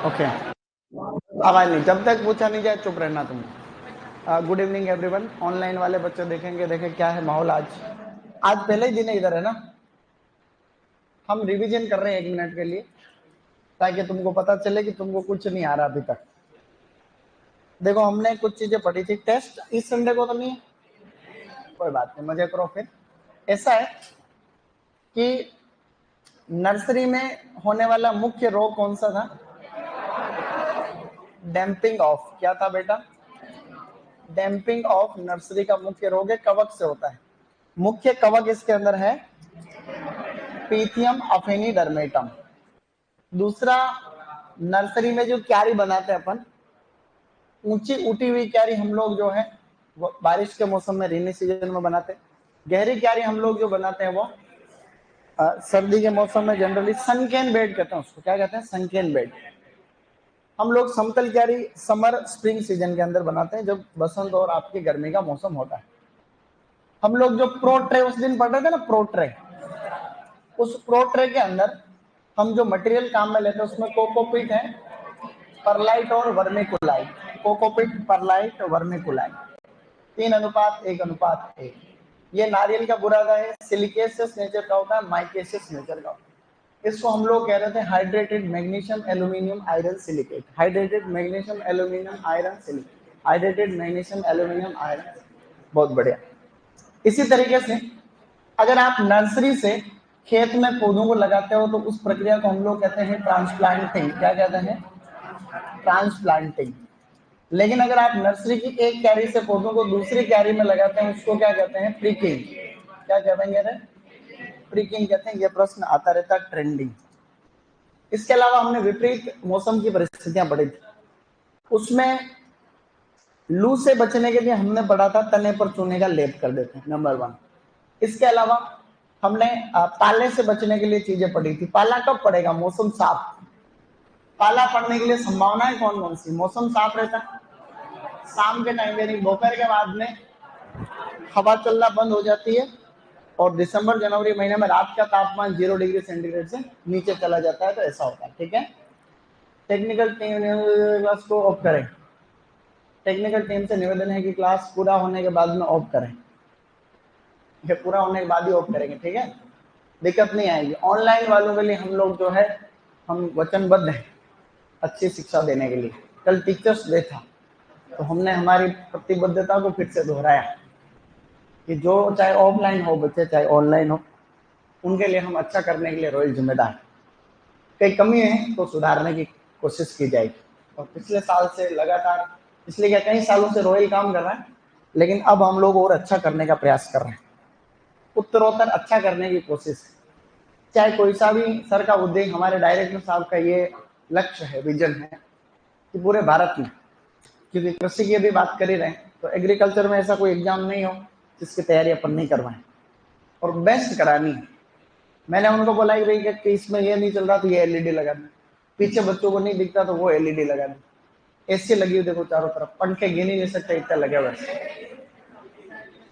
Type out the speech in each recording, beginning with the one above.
Okay, आवाज नहीं, जब तक पूछा नहीं जाए चुप रहना तुम। Good evening everyone. ऑनलाइन वाले बच्चे देखेंगे, देखें क्या है माहौल आज। आज पहले ही दिन इधर है ना, हम रिवीजन कर रहे हैं 1 मिनट के लिए, ताकि तुमको पता चले कि तुमको कुछ नहीं आ रहा अभी तक। देखो, हमने कुछ चीजें पढ़ी थी। टेस्ट इस संडे को तो नहीं है, कोई बात नहीं, मजे करो। फिर ऐसा है कि नर्सरी में होने वाला मुख्य रोग कौन सा था? Damping off. क्या था बेटा? डैम्पिंग ऑफ नर्सरी का मुख्य रोग है, कवक से होता है। मुख्य कवक इसके अंदर है पीथियम अफेनिडर्मेटम। दूसरा, नर्सरी में जो क्यारी बनाते हैं अपन, ऊंची उठी हुई क्यारी हम लोग जो है वो बारिश के मौसम में, रेनी सीजन में बनाते हैं। गहरी क्यारी हम लोग जो बनाते हैं वो सर्दी के मौसम में जनरली सनकेन बेड कहते हैं उसको। क्या कहते हैं? सनकेन बेड। हम लोग समतल क्यारी समर स्प्रिंग सीजन के अंदर बनाते हैं, जब बसंत और आपकी गर्मी का मौसम होता है। हम लोग जो प्रो ट्रे उस दिन पढ़ रहे थे ना, प्रो ट्रे, उस प्रो ट्रे के अंदर हम जो मटेरियल काम में लेते हैं उसमें कोकोपीट है, परलाइट और वर्मिकुलाइट। कोकोपीट, परलाइट और वर्मिकुलाइट, 3:1:1। ये नारियल का बुरादा है, सिलिकेशियस नेचर का होता है, माइकेशियस नेचर का होता है। इसको हम लोग कह रहे थे hydrated magnesium aluminium iron silicate. Hydrated magnesium aluminium iron silicate, hydrated magnesium aluminium iron. बहुत बढ़िया। इसी तरीके से अगर आप नर्सरी से खेत में पौधों को लगाते हो तो उस प्रक्रिया को हम लोग कहते हैं ट्रांसप्लांटिंग। क्या कहते हैं? ट्रांसप्लांटिंग। लेकिन अगर आप नर्सरी की एक क्यारी से पौधों को दूसरी क्यारी में लगाते हैं उसको क्या कहते हैं? प्रीकिंग। क्या कहेंगे? प्रीकिंग कहते हैं। ये प्रश्न आता रहता है, ट्रेंडिंग। इसके अलावा हमने विपरीत मौसम की परिस्थितियां पढ़ी थी, उसमें लू से बचने के लिए हमने पढ़ा था तने पर चूने का लेप कर देते हैं, नंबर 1। इसके अलावा हमने पाले से बचने के लिए चीजें पढ़ी थी। पाला कब पड़ेगा? मौसम साफ। पाला पड़ने के लिए संभावनाएं कौन कौन सी? मौसम साफ रहता है, शाम के टाइम यानी दोपहर के बाद में हवा चलना बंद हो जाती है, और दिसंबर जनवरी महीने में रात का तापमान 0 डिग्री सेंटीग्रेड से नीचे चला जाता है। तो ऐसा होता है, ठीक है। टेक्निकल टीम क्लास को ऑफ करें। टेक्निकल टीम से निवेदन है कि क्लास पूरा होने के बाद में ऑफ करें। ये पूरा होने के बाद ही ऑफ करेंगे, ठीक है। दिक्कत नहीं आएगी। ऑनलाइन वालों के लिए हम लोग जो है हम वचनबद्ध हैं अच्छी शिक्षा देने के लिए। कल टीचर्स डे था, तो हमने हमारी प्रतिबद्धता को फिर से दोहराया कि जो चाहे ऑफलाइन हो बच्चे, चाहे ऑनलाइन हो, उनके लिए हम अच्छा करने के लिए रोयल जिम्मेदार। कई कमी है तो सुधारने की कोशिश की जाएगी। और पिछले साल से लगातार, इसलिए क्या कई सालों से रोयल काम कर रहा है, लेकिन अब हम लोग और अच्छा करने का प्रयास कर रहे हैं, उत्तरोत्तर अच्छा करने की कोशिश। चाहे कोई सा भी सर का उद्देश्य, हमारे डायरेक्टर साहब का ये लक्ष्य है, विजन है कि पूरे भारत में, क्योंकि कृषि की यदि बात कर ही रहे हैं तो एग्रीकल्चर में ऐसा कोई एग्जाम नहीं हो जिसकी तैयारी अपन नहीं करवाएं, और बेस्ट करानी है। मैंने उनको बोला कि भाई कि इसमें ये नहीं चल रहा तो ये एलईडी लगा दें, पीछे बच्चों को नहीं दिखता तो वो एलईडी लगा दें, एसी लगी हुई देखो चारों तरफ, पंखे गिन ही नहीं सकते इतना लगे हुए,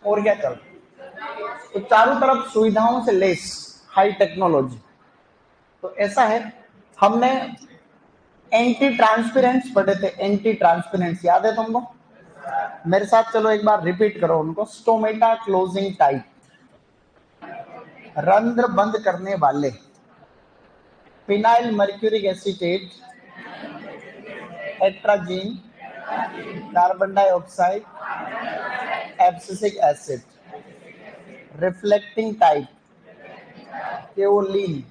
और क्या चल। तो चारों तरफ सुविधाओं से लेस हाई टेक्नोलॉजी। तो ऐसा है, हमने एंटी ट्रांसपेरेंस पढ़े थे। एंटी ट्रांसपेरेंस याद है तुमको? मेरे साथ चलो एक बार रिपीट करो उनको। स्टोमेटा क्लोजिंग टाइप, रंध्र बंद करने वाले। Phenyl mercuric acetate, atrazine, carbon dioxide, abscisic acid. Reflecting type, kaolin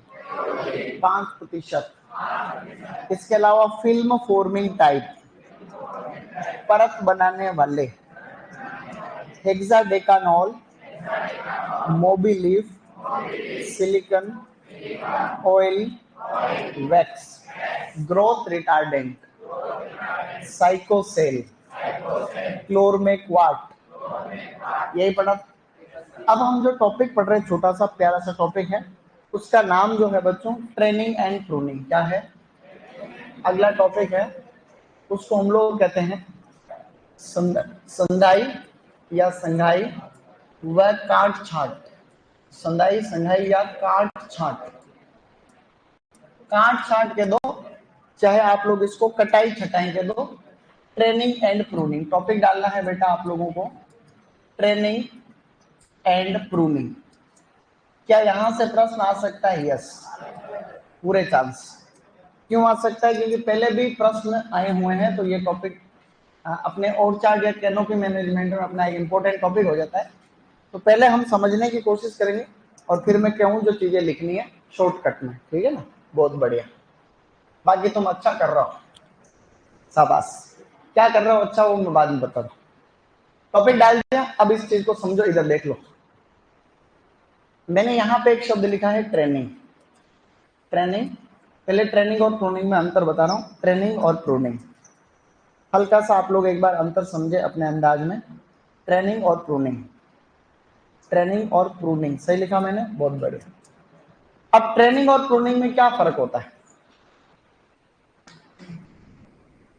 5%। इसके अलावा फिल्म फॉर्मिंग टाइप, परत बनाने वाले, hexadecanol, mobileaf, silicone, oil, wax, growth retardant, cycocel, chlormequat. यही पढ़ा। अब हम जो टॉपिक पढ़ रहे हैं, छोटा सा प्यारा सा टॉपिक है, उसका नाम जो है बच्चों ट्रेनिंग एंड प्रूनिंग। क्या है? अगला टॉपिक है, उसको हम लोग कहते हैं संदाई या संघाई व काट छाट। संदाई, संघाई या काट छाट। काट छाट के दो चाहे आप लोग इसको कटाई छटाई के दो, ट्रेनिंग एंड प्रूनिंग टॉपिक डालना है बेटा आप लोगों को, ट्रेनिंग एंड प्रूनिंग। क्या यहां से प्रश्न आ सकता है? यस, पूरे चांस। क्यों आ सकता है? क्योंकि पहले भी प्रश्न आए हुए हैं, तो ये टॉपिक अपने और चार्ट या कैनोपी मैनेजमेंट में अपना एक इंपॉर्टेंट टॉपिक हो जाता है। तो पहले हम समझने की कोशिश करेंगे और फिर मैं कहूँ जो चीजें लिखनी है शॉर्टकट में, ठीक है ना? बहुत बढ़िया, बाकी तुम अच्छा कर रहे हो, शाबाश। क्या कर रहे हो अच्छा वो मैं बाद में बता दूं। टॉपिक डाल दिया, अब इस चीज को समझो, इधर देख लो। मैंने यहाँ पे एक शब्द लिखा है ट्रेनिंग। ट्रेनिंग, पहले ट्रेनिंग और प्रूनिंग में अंतर बता रहा हूँ। ट्रेनिंग और प्रूनिंग हल्का सा आप लोग एक बार अंतर समझे अपने अंदाज में। ट्रेनिंग और प्रूनिंग, ट्रेनिंग और प्रूनिंग सही लिखा मैंने, बहुत बढ़िया। अब ट्रेनिंग और प्रूनिंग में क्या फर्क होता है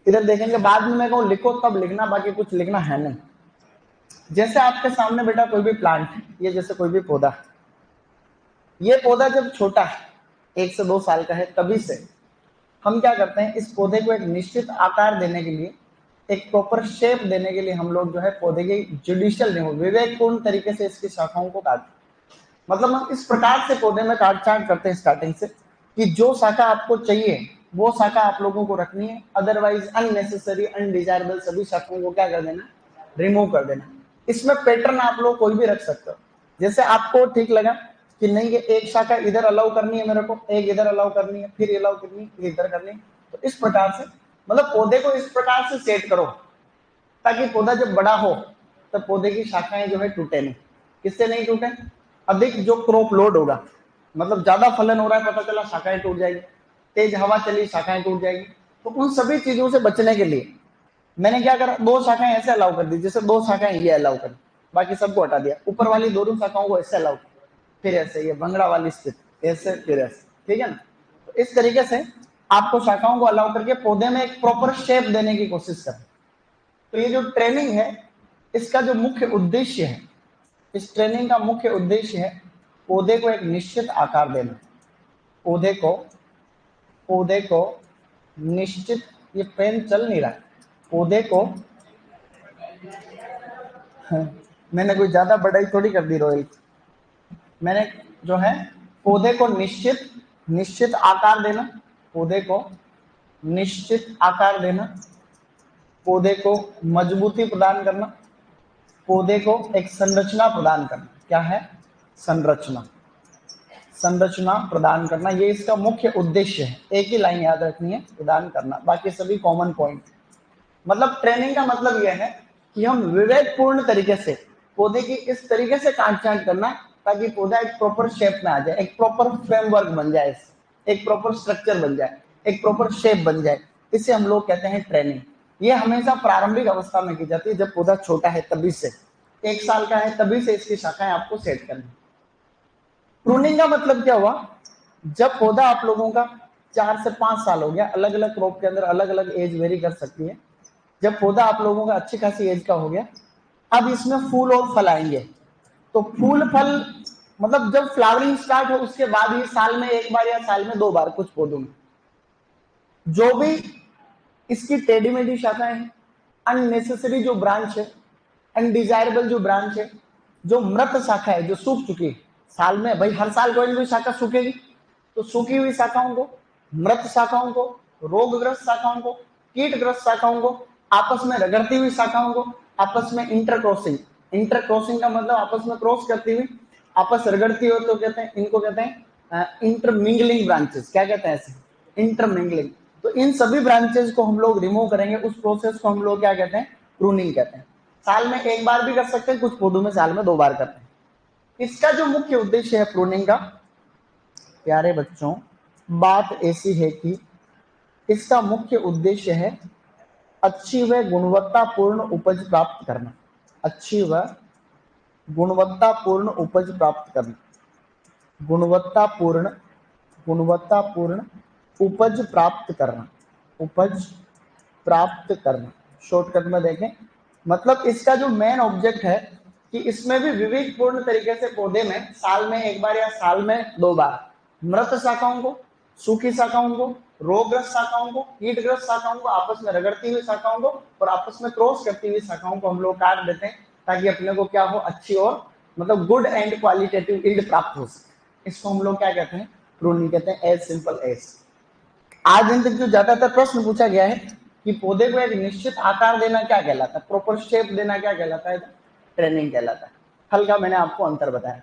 इधर देखेंगे, बाद में मैं कहूँ लिखो तब लिखना, बाकी कुछ लिखना है नहीं। जैसे आपके सामने बेटा कोई भी प्लांट है, ये जैसे कोई भी पौधा, ये पौधा जब छोटा है 1 से 2 साल का है, तभी से हम क्या करते हैं, इस पौधे को एक निश्चित आकार देने के लिए, एक प्रॉपर शेप देने के लिए हम लोग जो है पौधे की जुडिशियल विवेकपूर्ण तरीके से इसकी शाखाओं को काटते हैं। मतलब हम इस प्रकार से पौधे में काट छाट करते हैं स्टार्टिंग से कि जो शाखा आपको चाहिए वो शाखा आप लोगों को रखनी है, अदरवाइज अननेसेसरी अनडिजायरेबल सभी शाखाओं को क्या कर देना, रिमूव कर देना। इसमें पैटर्न आप लोग कोई भी रख सकते हो, जैसे आपको ठीक लगा कि नहीं ये एक शाखा इधर अलाउ करनी है मेरे को, एक इधर अलाउ करनी है, फिर अलाउ करनी है, फिर इधर करनी है। तो इस प्रकार से मतलब पौधे को इस प्रकार से सेट करो ताकि पौधा जब बड़ा हो तो पौधे की शाखाएं जो है टूटे नहीं। किससे नहीं टूटे? अधिक जो क्रॉप लोड होगा, मतलब ज्यादा फलन हो रहा है, पता चला शाखाएं टूट जाएगी, तेज हवा चली शाखाएं टूट जाएगी। तो उन सभी चीजों से बचने के लिए मैंने क्या करा, 2 शाखाएं ऐसे अलाउ कर दी, जैसे 2 शाखाएं ये अलाउ कर, बाकी सबको हटा दिया, ऊपर वाली दोनों शाखाओं को ऐसे अलाउ, फिर ऐसे ये भंगड़ा वाली स्थिति, ऐसे फिर ऐसे, ठीक है ना? तो इस तरीके से आपको शाखाओं को अलाउ करके पौधे में एक प्रॉपर शेप देने की कोशिश करें। तो ये जो ट्रेनिंग है, इसका जो मुख्य उद्देश्य है, इस ट्रेनिंग का मुख्य उद्देश्य है पौधे को एक निश्चित आकार देना। पौधे को निश्चित, ये पेन चल नहीं रहा, पौधे को मैंने कोई ज्यादा बढ़ाई थोड़ी कर दी रोयल, मैंने जो है पौधे को निश्चित आकार देना, पौधे को निश्चित आकार देना, पौधे को मजबूती प्रदान करना, पौधे को एक संरचना प्रदान करना। क्या है? संरचना, संरचना प्रदान करना, ये इसका मुख्य उद्देश्य है। एक ही लाइन याद रखनी है, प्रदान करना, बाकी सभी कॉमन पॉइंट। मतलब ट्रेनिंग का मतलब यह है कि हम विवेकपूर्ण तरीके से पौधे की इस तरीके से काट छांट करना ताकि पौधा एक प्रॉपर शेप में आ जाए, एक प्रॉपर फ्रेमवर्क बन जाए, एक प्रॉपर स्ट्रक्चर बन जाए, एक प्रॉपर शेप बन जाए। इसे हम लोग कहते हैं ट्रेनिंग। ये हमेशा प्रारंभिक अवस्था में की जाती है, जब पौधा छोटा है तभी से, 1 साल का है तभी से इसकी शाखाएं आपको सेट करनी। प्रूनिंग का मतलब क्या हुआ? जब पौधा आप लोगों का 4 से 5 साल हो गया, अलग अलग क्रॉप के अंदर अलग अलग एज वेरी कर सकती है, जब पौधा आप लोगों का अच्छी खासी एज का हो गया, अब इसमें फूल और फल आएंगे। तो फूल फल मतलब जब फ्लावरिंग स्टार्ट हो उसके बाद ही साल में 1 बार या साल में 2 बार कुछ पौधों में जो भी इसकी टेढ़ी मेढ़ी शाखाएं हैं, अननेसेसरी जो ब्रांच है, अनडिजायरेबल जो ब्रांच है, जो मृत शाखा है, जो सूख चुकी है, साल में भाई हर साल कोई ना कोई शाखा सूखेगी, तो सूखी हुई शाखाओं को, मृत शाखाओं को, रोगग्रस्त शाखाओं को, कीटग्रस्त शाखाओं को, आपस में रगड़ती हुई शाखाओं को, आपस में इंटरक्रॉसिंग, इंटरक्रॉसिंग का मतलब आपस में क्रॉस करती हुई, आपस रगड़ती हो तो कहते हैं, इनको कहते हैं इंटरमिंगलिंग ब्रांचेस। क्या कहते हैं ऐसे? इंटरमिंगलिंग। तो इन सभी ब्रांचेस को हम लोग रिमूव करेंगे, उस प्रोसेस को हम लोग क्या कहते हैं? प्रूनिंग कहते हैं। साल में 1 बार भी कर सकते हैं, कुछ पौधों में साल में 2 बार करते हैं। इसका जो मुख्य उद्देश्य है प्रूनिंग का, प्यारे बच्चों, बात ऐसी है कि इसका मुख्य उद्देश्य है अच्छी व गुणवत्तापूर्ण उपज प्राप्त करना, अच्छी व गुणवत्तापूर्ण उपज प्राप्त करना, गुणवत्तापूर्ण उपज प्राप्त करना, उपज प्राप्त करना। शॉर्टकट में देखें, मतलब इसका जो मेन ऑब्जेक्ट है कि इसमें भी विवेकपूर्ण तरीके से पौधे में साल में 1 बार या साल में 2 बार मृत शाखाओं को, सूखी शाखाओं को, रोगग्रस्त शाखाओं को, कीटग्रस्त शाखाओं को, आपस में रगड़ती हुई शाखाओं को और आपस में क्रॉस करती हुई शाखाओं को हम लोग काट देते हैं ताकि अपने को क्या हो, अच्छी और मतलब गुड एंड क्वालिटेटिव यील्ड प्राप्त हो सके। इसको हम लोग क्या कहते हैं, प्रूनिंग कहते हैं, एज सिंपल एज। आज दिन तक जो ज्यादातर प्रश्न पूछा गया है कि पौधे को एक निश्चित आकार देना क्या कहलाता है, प्रॉपर शेप देना क्या कहलाता है, ट्रेनिंग कहलाता है। हल का मैंने आपको अंतर बताया।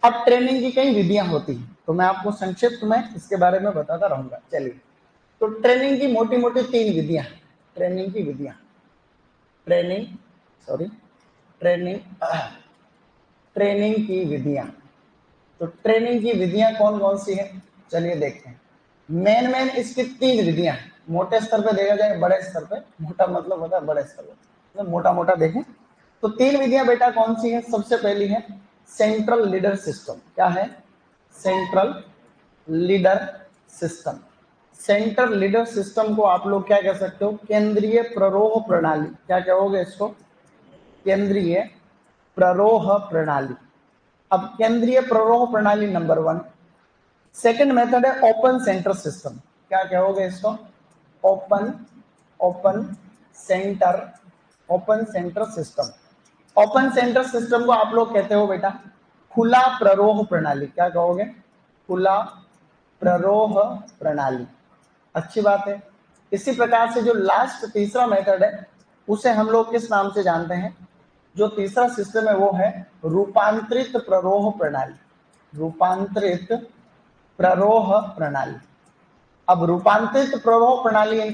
अब ट्रेनिंग की कई विधियां होती हैं, तो मैं आपको संक्षिप्त में इसके बारे में बताता रहूंगा। चलिए, तो ट्रेनिंग की मोटी मोटी 3 विधियां, ट्रेनिंग की विधियां, ट्रेनिंग की विधियां। तो ट्रेनिंग की विधियां कौन कौन सी है, चलिए देखते हैं। मेन इसकी 3 विधियां, मोटे स्तर पे देखा जाए, बड़े स्तर पे, मोटा मतलब होता है बड़े स्तर पे, मोटा मोटा देखें तो 3 विधियां बेटा कौन सी है। सबसे पहली है सेंट्रल लीडर सिस्टम। क्या है, central leader system. Central leader system को आप लोग क्या कह सकते हो, केंद्रीय प्ररोह प्रणाली। क्या कहोगे इसको, केंद्रीय प्ररोह प्रणाली। अब केंद्रीय प्ररोह प्रणाली नंबर 1। सेकंड मेथड है ओपन सेंटर सिस्टम। क्या कहोगे इसको, open centre system. Open centre system को आप लोग कहते हो बेटा खुला प्ररोह प्रणाली। क्या कहोगे, खुला प्ररोह प्रणाली। अच्छी बात है। इसी प्रकार से जो लास्ट तीसरा मेथड है उसे हम लोग किस नाम से जानते हैं, जो तीसरा सिस्टम है वो है रूपांतरित प्ररोह प्रणाली। रूपांतरित प्ररोह प्रणाली। अब रूपांतरित प्ररोह प्रणाली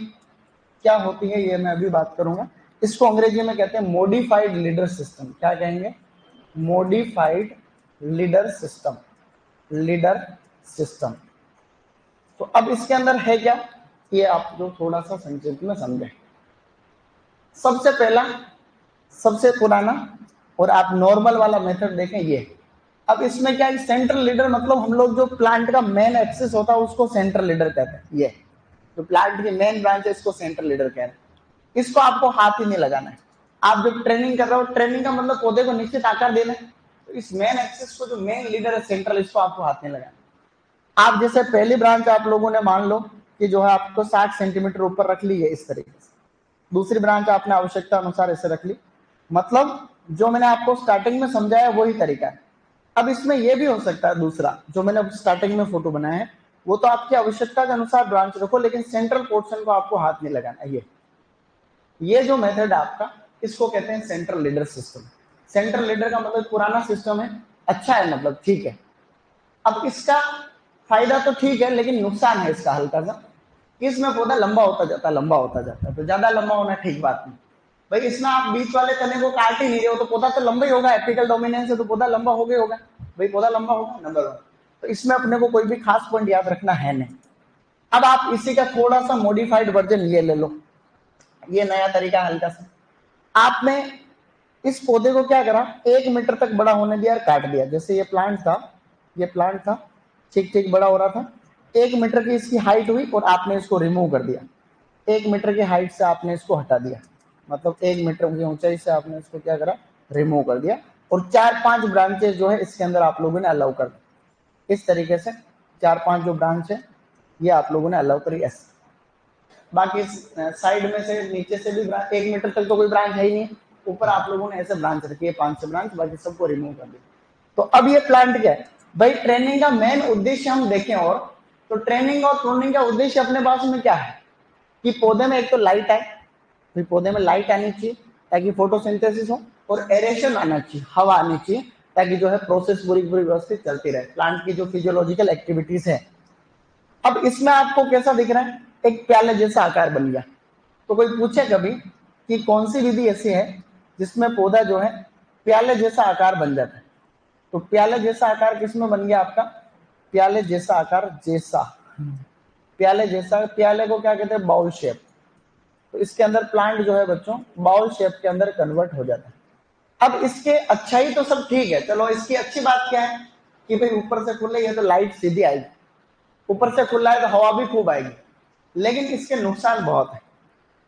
क्या होती है ये मैं अभी बात करूंगा। इसको अंग्रेजी में कहते हैं मॉडिफाइड लीडर सिस्टम। क्या कहेंगे, modified leader system, leader system. तो अब इसके अंदर है क्या, ये आप जो थोड़ा सा संक्षिप्त में समझें। सबसे पहला, सबसे पुराना और आप नॉर्मल वाला मेथड देखें ये। अब इसमें क्या है, सेंट्रल लीडर मतलब हम लोग जो प्लांट का मेन एक्सिस होता है उसको सेंट्रल लीडर कहते हैं। ये जो प्लांट की मेन ब्रांच है इसको सेंट्रल लीडर कहते हैं। इसको आपको हाथ ही नहीं लगाना है। आप जब ट्रेनिंग कर रहे हो, ट्रेनिंग का मतलब पौधे को निश्चित आकार देना है, तो इस मेन एक्सिस को जो मेन लीडर है सेंट्रल, इसको आपको हाथ नहीं लगाना। आप जैसे पहली ब्रांच आप लोगों ने मान लो कि जो है आपको 60 सेंटीमीटर ऊपर रख ली है इस तरीके से, दूसरी ब्रांच आपने आवश्यकता अनुसार ऐसे रख ली। मतलब जो मैंने आपको स्टार्टिंग में समझाया वही तरीका है। अब इसमें यह भी हो सकता है दूसरा, जो मैंने स्टार्टिंग में फोटो बनाया है वो तो आपकी आवश्यकता के अनुसार ब्रांच रखो, लेकिन सेंट्रल पोर्शन को आपको हाथ नहीं लगाना। ये जो मेथड है आपका, इसको कहते हैं central leader system. Central leader का मतलब पुराना सिस्टम है, अच्छा है, मतलब ठीक है। अब इसका फायदा तो ठीक है, लेकिन नुकसान है इसका हल्का सा, इसमें पौधा लंबा होता जाता है। तो ज्यादा लंबा होना ठीक बात नहीं भाई। इसमें आप बीच वाले तने को काट ही नहीं रहे हो तो पौधा तो लंबा ही होगा, एपिकल डोमिनेंस है तो पौधा लंबा हो गया होगा भाई, पौधा लंबा होगा नंबर 1। तो इसमें अपने को कोई भी खास पॉइंट याद रखना है नहीं। अब आप इसी का थोड़ा सा मॉडिफाइड वर्जन ये ले लो, ये नया तरीका हल्का सा। आपने इस पौधे को क्या करा, 1 मीटर तक बड़ा होने दिया और काट दिया। जैसे ये प्लांट था ठीक ठीक बड़ा हो रहा था, 1 मीटर की इसकी हाइट हुई और आपने इसको रिमूव कर दिया। 1 मीटर की हाइट से आपने इसको हटा दिया, मतलब 1 मीटर की ऊंचाई से आपने इसको क्या करा, रिमूव कर दिया। और 4-5 ब्रांचेस जो है इसके अंदर आप लोगों ने अलाउ कर दी। इस तरीके से 4-5 जो ब्रांच है ये आप लोगों ने अलाउ करी ऐसे। बाकी साइड में से नीचे से भी 1 मीटर तक तो कोई ब्रांच है ही नहीं, ऊपर आप लोगों ने ऐसे ब्रांच रखी है 5-6 ब्रांच, बाकी सबको रिमूव कर दिया। तो अब ये प्लांट क्या है भाई, ट्रेनिंग का मेन उद्देश्य हम देखें और तो ट्रेनिंग और प्रूनिंग का उद्देश्य अपने पास में क्या है कि पौधे में एक तो लाइट आए, फिर पौधे में लाइट आनी चाहिए ताकि फोटोसिंथेसिस हो, और एरेशन आना चाहिए, हवा आनी चाहिए, ताकि जो है प्रोसेस पूरी पूरी व्यवस्थित चलती रहे, प्लांट की जो फिजियोलॉजिकल एक्टिविटीज है। अब इसमें आपको कैसा दिख रहा है, एक प्याले जैसा आकार बन गया। तो कोई पूछे कभी कि कौन सी विधि ऐसी है जिसमें पौधा जो है प्याले जैसा आकार बन जाता है, तो प्याले जैसा आकार किसमें बन गया आपका, प्याले जैसा आकार, प्याले जैसा, प्याले को क्या कहते हैं, बाउल शेप। तो इसके अंदर प्लांट जो है बच्चों बाउल शेप के अंदर कन्वर्ट हो जाता है। अब इसके अच्छाई तो सब ठीक है, चलो इसकी अच्छी बात क्या है कि भाई ऊपर से खुले है तो लाइट सीधी आएगी, ऊपर से खुला है तो हवा भी खूब आएगी, लेकिन इसके नुकसान बहुत है।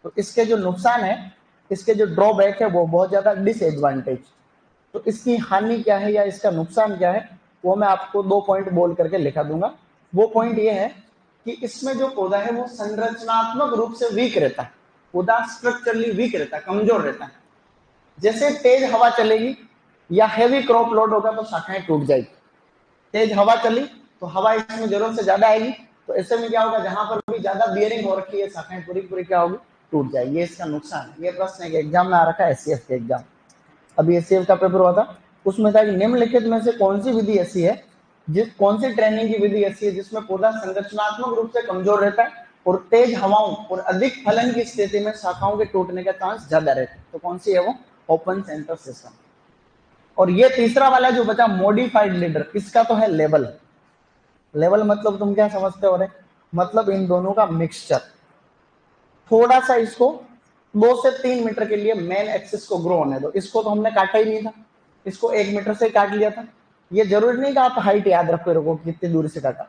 तो इसके जो नुकसान है, इसके जो ड्रॉबैक है वो बहुत ज्यादा डिसएडवांटेज। तो इसकी हानि क्या है या इसका नुकसान क्या है वो मैं आपको 2 पॉइंट बोल करके लिखा दूंगा। वो पॉइंट ये है कि इसमें जो पौधा है वो संरचनात्मक रूप से वीक रहता है, पौधा स्ट्रक्चरली वीक रहता है, कमजोर रहता है। जैसे तेज हवा चलेगी या हैवी क्रॉप लोड होगा तो शाखाएं टूट जाएगी। तेज हवा चली तो हवा इसमें जरूरत से ज्यादा आएगी, तो ऐसे में क्या होगा, जहां पर भी ज्यादा बियरिंग हो रखी है शाखाएं पूरी पूरी क्या होगी, टूट जाएगी। ये इसका नुकसान है। ये प्रश्न एक एग्जाम में आ रखा है, एससीएफ के एग्जाम। अभी एससीएफ का पेपर हुआ था, उसमें था कि निम्नलिखित में से कौन सी विधि ऐसी है, कौन सी ट्रेनिंग की विधि ऐसी है जिसमें पौधा संरचनात्मक रूप से कमजोर रहता है और तेज हवाओं और अधिक फलन की स्थिति में शाखाओं के टूटने का चांस ज्यादा रहता है। तो कौन सी है वो, ओपन सेंटर सिस्टम। और ये तीसरा वाला जो बचा मॉडिफाइड लीडर, इसका तो है लेवल। लेवल मतलब तुम क्या समझते हो रे, मतलब इन दोनों का मिक्सचर। थोड़ा सा इसको 2 से 3 मीटर के लिए मेन एक्सिस को ग्रो होने दो। इसको तो हमने काटा ही नहीं था, इसको 1 मीटर से काट लिया था। ये जरूरी नहीं कि आप हाइट याद रखो कितनी दूर से काटा,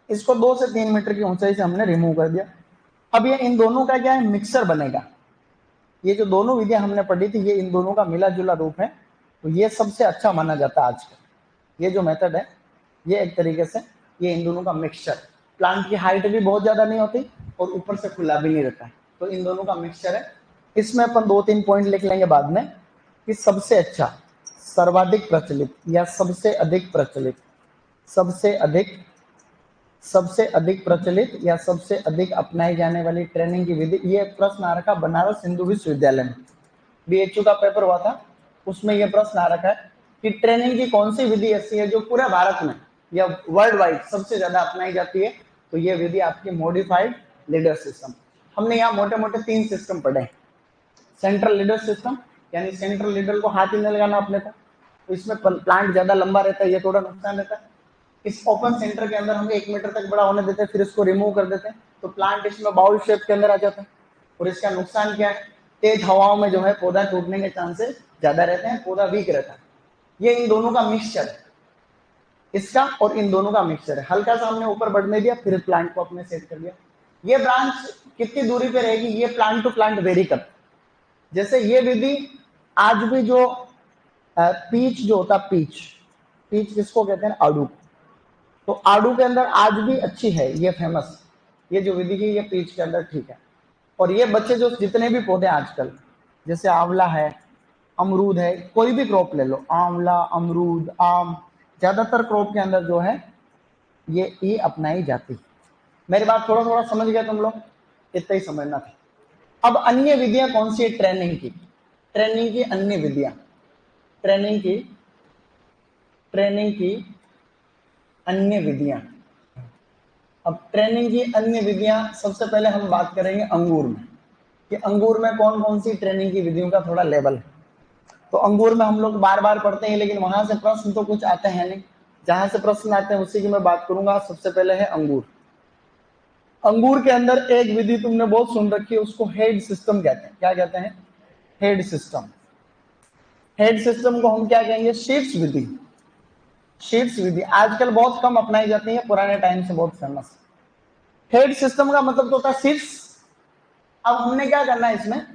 इसको 2 से 3 मीटर की ऊंचाई से हमने रिमूव कर दिया। अब ये इन दोनों का क्या है, मिक्सर बनेगा। ये जो दोनों विधियां हमने पढ़ी थी, ये इन दोनों का मिला जुला रूप है। तो ये सबसे अच्छा माना जाता है आज का ये जो मेथड है। ये एक तरीके से ये इन दोनों का मिक्सचर, प्लांट की हाइट भी बहुत ज्यादा नहीं होती और ऊपर से खुला भी नहीं रहता है, तो इन दोनों का मिक्सचर है। इसमें अपन 2-3 पॉइंट लिख लेंगे बाद में कि सबसे अच्छा, सर्वाधिक प्रचलित या सबसे अधिक प्रचलित, सबसे अधिक प्रचलित या सबसे अधिक अपनाई जाने वाली ट्रेनिंग की विधि। ये प्रश्न आ रखा बनारस हिंदू विश्वविद्यालय में, बीएचयू का पेपर हुआ था, उसमें यह प्रश्न आ रखा है कि ट्रेनिंग की कौन सी विधि ऐसी है जो पूरे भारत में या वर्ल्ड वाइड सबसे ज्यादा अपनाई जाती है। तो ये विधि आपकी मॉडिफाइड लीडर सिस्टम। हमने यहाँ मोटे मोटे 3 सिस्टम पढ़े। सेंट्रल लीडर सिस्टम, यानी सेंट्रल लीडर को हाथ ही नहीं लगाना अपने को, तो इसमें प्लांट ज्यादा लंबा रहता है, ये थोड़ा नुकसान रहता है। इस ओपन सेंटर के अंदर हम 1 मीटर तक बड़ा होने देते हैं, फिर इसको रिमूव कर देते हैं, तो प्लांट इसमें बाउल शेप के अंदर आ जाता है। और इसका नुकसान क्या है, तेज हवाओं में जो है पौधा टूटने के चांसेस ज्यादा रहते हैं, पौधा वीक रहता है। ये इन दोनों का मिक्सचर है, इसका और इन दोनों का मिक्सचर है। हल्का सा हमने ऊपर बढ़ने दिया, फिर प्लांट को अपने सेट कर दिया। ये ब्रांच कितनी दूरी पे रहेगी, ये प्लांट टू प्लांट वेरी करता है। जैसे ये विधि आज भी जो पीच जो होता, पीच किसको कहते हैं, आड़ू। तो आड़ू के अंदर आज भी अच्छी है, ये फेमस, ये जो विधि है ये पीच के अंदर ठीक है। और ये बच्चे जो जितने भी पौधे आजकल, जैसे आंवला है, अमरूद है, कोई भी क्रॉप ले लो, आंवला, अमरूद, आम, ज्यादातर क्रॉप के अंदर जो है ये अपनाई जाती है। मेरी बात थोड़ा थोड़ा समझ गया तुम लोग, इतना ही समझना था। अब अन्य विधियां कौन सी है ट्रेनिंग की, ट्रेनिंग की अन्य विधियां, ट्रेनिंग की अन्य विधियां। अब ट्रेनिंग की अन्य विधियां, सबसे पहले हम बात करेंगे अंगूर में, कि अंगूर में कौन कौन सी ट्रेनिंग की विधियों का थोड़ा लेवल है। तो अंगूर में हम लोग बार बार पढ़ते हैं, लेकिन वहां से प्रश्न तो कुछ आते हैं नहीं, जहां से प्रश्न आते हैं उसी की मैं बात करूंगा। सबसे पहले है अंगूर। अंगूर के अंदर एक विधि तुमने बहुत सुन रखी है, उसको हेड सिस्टम कहते हैं। क्या कहते हैं, हेड सिस्टम। हेड सिस्टम को हम क्या कहेंगे, शीट्स विधि। शीट्स विधि आजकल बहुत कम अपनाई जाती है, पुराने टाइम से बहुत फेमस। हेड सिस्टम का मतलब तो होता है शीट्स। अब हमने क्या करना है इसमें,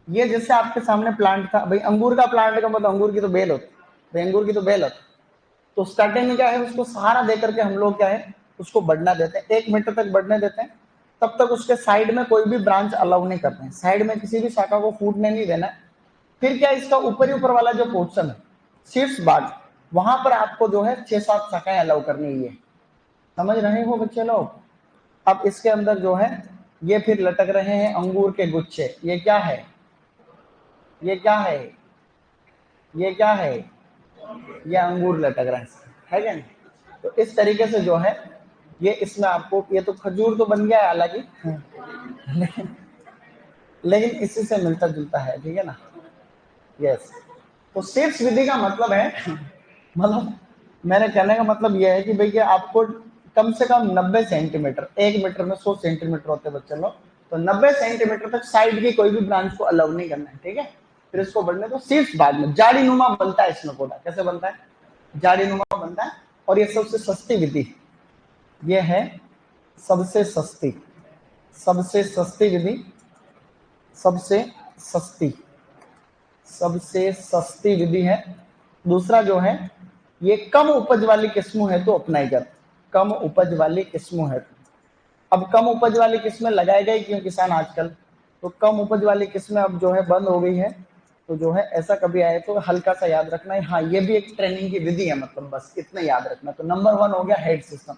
ये जैसे आपके सामने प्लांट था भाई, अंगूर का प्लांट का मतलब अंगूर की तो बेल होती भाई, अंगूर की तो बेल होती। तो स्टार्टिंग में क्या है, उसको सहारा देकर के हम लोग क्या है उसको बढ़ना देते हैं, 1 मीटर तक बढ़ने देते हैं। तब तक उसके साइड में कोई भी ब्रांच अलाउ नहीं करते हैं, साइड में किसी भी शाखा को फूटने नहीं देना है। फिर क्या, इसका ऊपर वाला जो पोर्शन है शीर्ष भाग, वहां पर आपको जो है 6-7 शाखाएं अलाउ करनी है। समझ रहे हो बच्चे लोग। अब इसके अंदर जो है ये फिर लटक रहे हैं अंगूर के गुच्छे। ये क्या है, ये क्या है, ये क्या है, ये अंगूर लटक रहे है क्या नहीं। तो इस तरीके से जो है ये इसमें आपको, ये तो खजूर तो बन गया है हालांकि, लेकिन इसी से मिलता जुलता है, ठीक है ना। यस, तो सीड्स विधि का मतलब है, मतलब मेरे कहने का मतलब यह है कि भैया आपको कम से कम 90 सेंटीमीटर, 1 मीटर में 100 सेंटीमीटर होते हैं बच्चे लोग, तो 90 सेंटीमीटर तक साइड की कोई भी ब्रांच को अलाउ नहीं करना है, ठीक है। फिर इसको बढ़ने तो शीर्ष भाग में जाड़ी नुमा बनता है इसमें पौधा। कैसे बनता है, जाड़ी नुमा बनता है। और ये सबसे सस्ती विधि, ये है सबसे सस्ती, सबसे सस्ती विधि, सबसे सस्ती, सबसे सस्ती विधि है। दूसरा जो है ये कम उपज वाली किस्मों है तो अपनाई जाती, कम उपज वाली किस्मों है। अब कम उपज वाली किस्में लगाए गए क्यों किसान आजकल, तो कम उपज वाली किस्में अब जो है बंद हो गई है। तो जो है ऐसा कभी आए तो हल्का सा याद रखना है। हाँ, ये भी एक ट्रेनिंग की विधि है, मतलब बस इतना याद रखना। तो नंबर 1 हो गया हेड सिस्टम।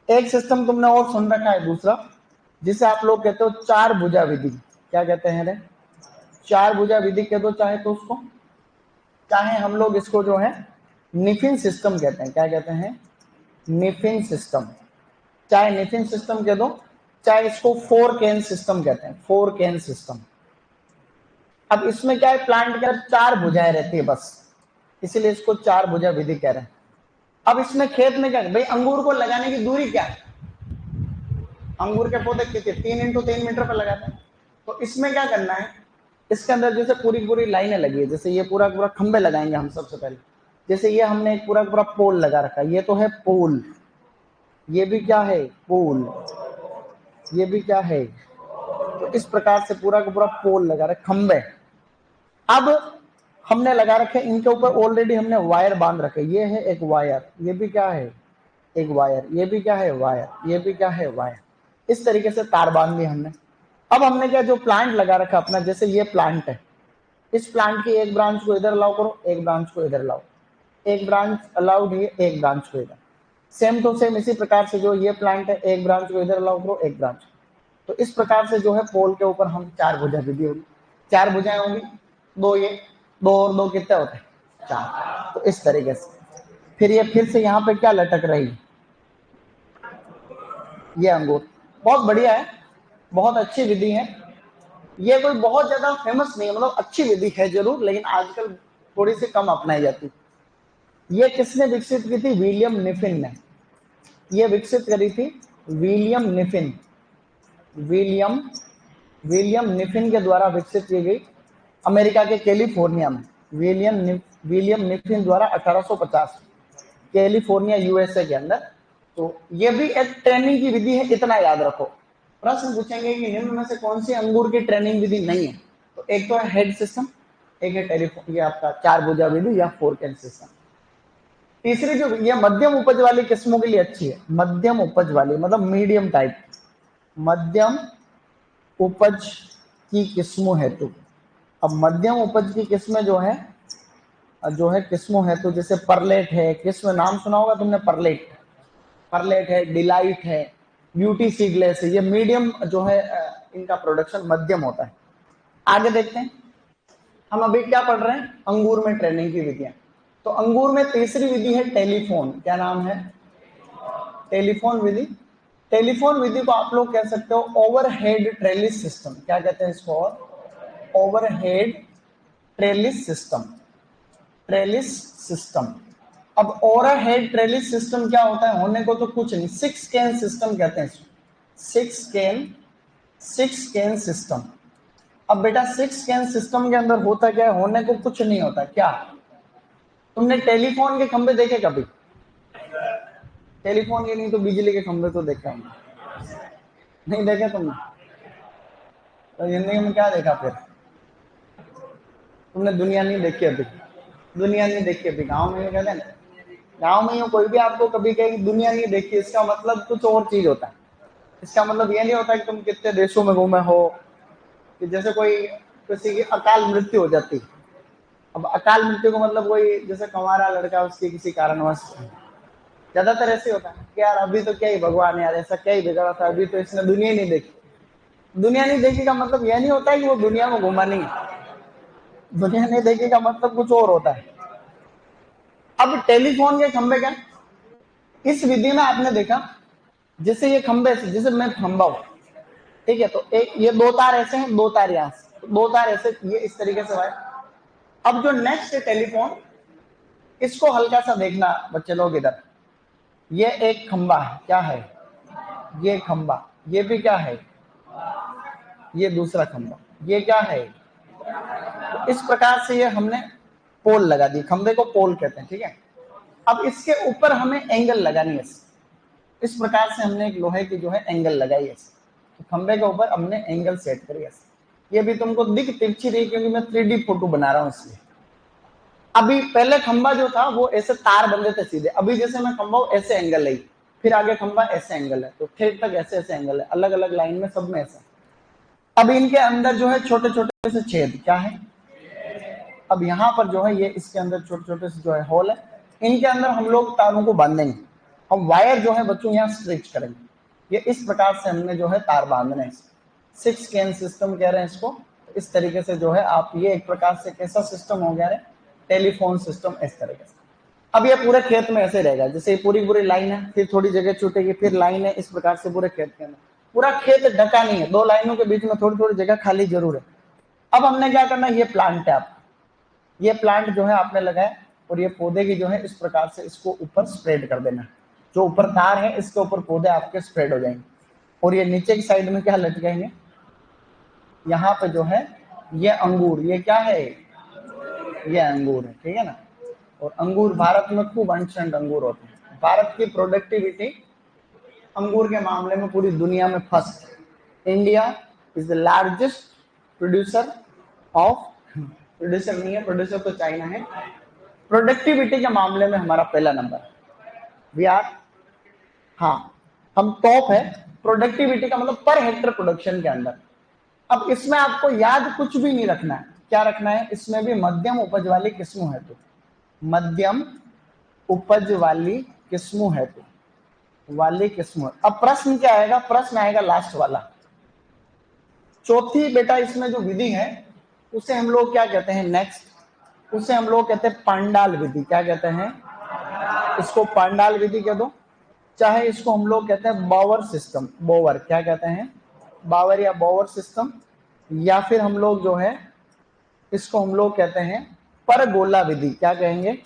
एक सिस्टम तुमने और सुन रखा है दूसरा, जिसे आप लोग कहते हो 4 भुजा विधि। क्या कहते हैं रे? 4 भुजा विधि कह दो चाहे तो उसको, चाहे हम लोग इसको जो है निफिन सिस्टम कहते हैं। क्या कहते हैं? निफिन सिस्टम। चाहे निफिन सिस्टम कह दो, चाहे इसको 4 कैन सिस्टम कहते हैं, 4 कैन सिस्टम। अब इसमें क्या है, प्लांट के 4 भुजाएं रहती है बस, इसीलिए इसको 4 भुजा विधि कह रहे हैं। अब इसमें खेत में क्या, भाई अंगूर को लगाने की दूरी क्या है, अंगूर के पौधे कितने 3x3 मीटर पर लगाते हैं। तो इसमें क्या करना है, इसके अंदर जैसे पूरी पूरी लाइनें लगी है, जैसे ये पूरा पूरा खंबे लगाएंगे हम सबसे पहले। जैसे ये हमने एक पूरा पूरा पोल लगा रखा है, ये तो है पोल, ये भी क्या है पोल, ये भी क्या है। तो इस प्रकार से पूरा का पूरा पोल लगा रहे, खंबे। अब हमने लगा रखे, इनके ऊपर ऑलरेडी हमने वायर बांध रखे। ये है एक वायर, ये भी क्या है एक वायर, ये भी क्या है वायर, ये भी क्या है वायर। इस तरीके से तार बांध दी हमने। अब हमने क्या, जो प्लांट लगा रखा अपना, जैसे ये प्लांट है, इस प्लांट की एक ब्रांच को इधर लाओ करो, एक ब्रांच को इधर लाओ, एक ब्रांच अलाउड है, एक ब्रांच को इधर। सेम टू सेम इसी प्रकार से जो ये प्लांट है, एक ब्रांच को इधर लाओ करो, एक ब्रांच। तो इस प्रकार से जो है पोल के ऊपर हम 4 भुजा विधि होगी, 4 भुजाएं होंगी, 2 ये 2 और 2 कितने होते हैं 4। तो इस तरीके से फिर ये फिर से यहाँ पे क्या लटक रही है, ये अंगूर। बहुत बढ़िया है, बहुत अच्छी विधि है। ये कोई बहुत ज्यादा फेमस नहीं है, मतलब अच्छी विधि है जरूर, लेकिन आजकल थोड़ी सी कम अपनाई जाती। ये किसने विकसित की थी? विलियम निफिन ने। ये विकसित करी थी विलियम निफिन, विलियम निफिन के द्वारा विकसित की गई, अमेरिका के कैलिफोर्निया में। विलियम निफिन द्वारा 1850 कैलिफोर्निया यूएसए के अंदर। तो ये भी एक ट्रेनिंग की विधि है, इतना याद रखो। प्रश्न पूछेंगे कि निम्न में से कौन सी अंगूर की ट्रेनिंग विधि नहीं है, तो एक तो है हेड सिस्टम, एक है टेलीफोन, ये आपका 4 भुजा विधि या 4 कैन सिस्टम। तीसरी जो ये मध्यम उपज वाली किस्मों के लिए अच्छी है, मध्यम उपज वाली मतलब मीडियम टाइप, मध्यम उपज की किस्मों हेतु। अब मध्यम उपज की किस्में जो है किस्मों हेतु, जैसे परलेट है, किस्म नाम सुना होगा तुमने, परलेट, परलेट है, डिलाइट है, ब्यूटी सीडलेस है। ये मीडियम जो है इनका प्रोडक्शन मध्यम होता है। आगे देखते हैं, हम अभी क्या पढ़ रहे हैं, अंगूर में ट्रेनिंग की विधियां। तो अंगूर में तीसरी विधि है टेलीफोन। क्या नाम है? टेलीफोन विधि। टेलीफोन विधि को आप लोग कह सकते हो ओवरहेड ट्रेलिस सिस्टम। क्या कहते हैं इसको? Overhead trellis system, trellis system. अब ओवरहेड ट्रेलिस सिस्टम क्या होता है? होने को तो कुछ नहीं, 6 कैन सिस्टम कहते हैं इसको, 6 कैन सिस्टम। अब बेटा 6 कैन सिस्टम के अंदर होता क्या है? होने को कुछ नहीं होता। क्या तुमने टेलीफोन के खंभे देखे कभी? टेलीफोन के नहीं तो बिजली के खंभे तो देखे होंगे, नहीं देखे तुमने? तो जिंदगी में क्या देखा फिर तुमने? दुनिया नहीं देखी अभी, दुनिया नहीं देखी अभी। गाँव में कहते हैं, गाँव में कोई भी आपको कभी कहे दुनिया नहीं देखी, इसका मतलब कुछ और चीज होता है। इसका मतलब ये नहीं होता कि तुम कितने देशों में घूमे हो, कि जैसे कोई किसी की अकाल मृत्यु हो जाती। अब अकाल मृत्यु को मतलब कोई जैसे कंवारा लड़का उसकी किसी कारणवश, ज्यादातर ऐसे होता है कि यार अभी तो क्या ही भगवान, यार ऐसा क्या ही बिगड़ा था, अभी तो इसने दुनिया नहीं देखी। दुनिया नहीं देखी का मतलब यह नहीं होता है कि वो दुनिया में घूमा नहीं है, दुनिया नहीं देखी का मतलब कुछ और होता है। अब टेलीफोन के खंभे क्या, इस विधि में आपने देखा जैसे ये खंभे से, जैसे मैं खंभा हूं, ठीक है, तो एक ये 2 तार ऐसे हैं, 2 तार यहां से, 2 तार ऐसे, ये इस तरीके से है। अब जो नेक्स्ट है टेलीफोन, इसको हल्का सा देखना बच्चे लोग इधर, ये एक खंभा है, क्या है ये खंभा, ये भी क्या है ये दूसरा खंभा, ये क्या है। तो इस प्रकार से ये हमने पोल लगा दी, खंभे को पोल कहते हैं, ठीक है। अब इसके ऊपर हमें एंगल लगानी है, इस प्रकार से हमने एक लोहे की जो है एंगल लगाई है, तो खंभे के ऊपर हमने एंगल सेट करी है। ये भी तुमको दिख तिरछी रही क्योंकि मैं 3D फोटो बना रहा हूं इसलिए। अभी पहले खंभा जो था वो ऐसे तार बंधे थे सीधे, अभी जैसे मैं खंभा ऐसे एंगल लाई, फिर आगे खंबा ऐसे एंगल है, तो ठेठ तक ऐसे ऐसे एंगल है, अलग अलग लाइन में सब में ऐसा। अब इनके अंदर जो है छोटे छोटे से छेद, क्या है, अब यहाँ पर जो है ये इसके अंदर छोटे छोटे से जो है होल है, इनके अंदर हम लोग तारों को बांधेंगे। अब वायर जो है बच्चों यहाँ स्ट्रेच करेंगे, ये इस प्रकार से हमने जो है तार बांधना है। 6 केन सिस्टम कह रहे हैं इसको। इस तरीके से जो है आप, ये एक प्रकार से कैसा सिस्टम हो गया है, टेलीफोन सिस्टम इस तरीके से। अब ये पूरे खेत में ऐसे रहेगा, जैसे पूरी पूरी लाइन है, फिर थोड़ी जगह छूटेगी, फिर लाइन है, इस प्रकार से पूरे खेत के अंदर। पूरा खेत ढका नहीं है, दो लाइनों के बीच में थोड़ी थोड़ी जगह खाली जरूर है। अब हमने क्या करना है, ये प्लांट है आपका, ये प्लांट जो है आपने लगाया, और ये पौधे की जो है इस प्रकार से इसको ऊपर स्प्रेड कर देना। जो ऊपर तार है इसके ऊपर पौधे आपके स्प्रेड हो जाएंगे। और ये नीचे की साइड में क्या लटकाएंगे, यहाँ पे जो है ये अंगूर, ये क्या है, ये अंगूर है, ठीक है ना। और अंगूर भारत में खूब अंशंड अंगूर होते हैं। भारत की प्रोडक्टिविटी अंगूर के मामले में पूरी दुनिया में first. India is the largest producer of, producer नहीं है, प्रोड्यूसर तो चाइना है, प्रोडक्टिविटी के मामले में हमारा पहला नंबर है। वी आर, हाँ हम टॉप है प्रोडक्टिविटी का, मतलब पर हेक्टर प्रोडक्शन के अंदर। अब इसमें आपको याद कुछ भी नहीं रखना है, क्या रखना है, इसमें भी मध्यम उपज वाली किस्मों है, तो मध्यम उपज वाली किस्मों है, तो वाली किस्मों। अब प्रश्न क्या आएगा, प्रश्न आएगा लास्ट वाला, चौथी बेटा इसमें जो विधि है उसे हम लोग क्या कहते हैं, नेक्स्ट, उसे हम लोग कहते हैं पांडाल विधि। क्या कहते हैं, इसको पांडाल विधि कह दो, चाहे इसको हम लोग कहते हैं बावर सिस्टम, बोवर, क्या कहते हैं, बावर या बोवर सिस्टम, या फिर हम लोग जो है इसको हम लोग कहते हैं परगोला विधि, क्या कहेंगे,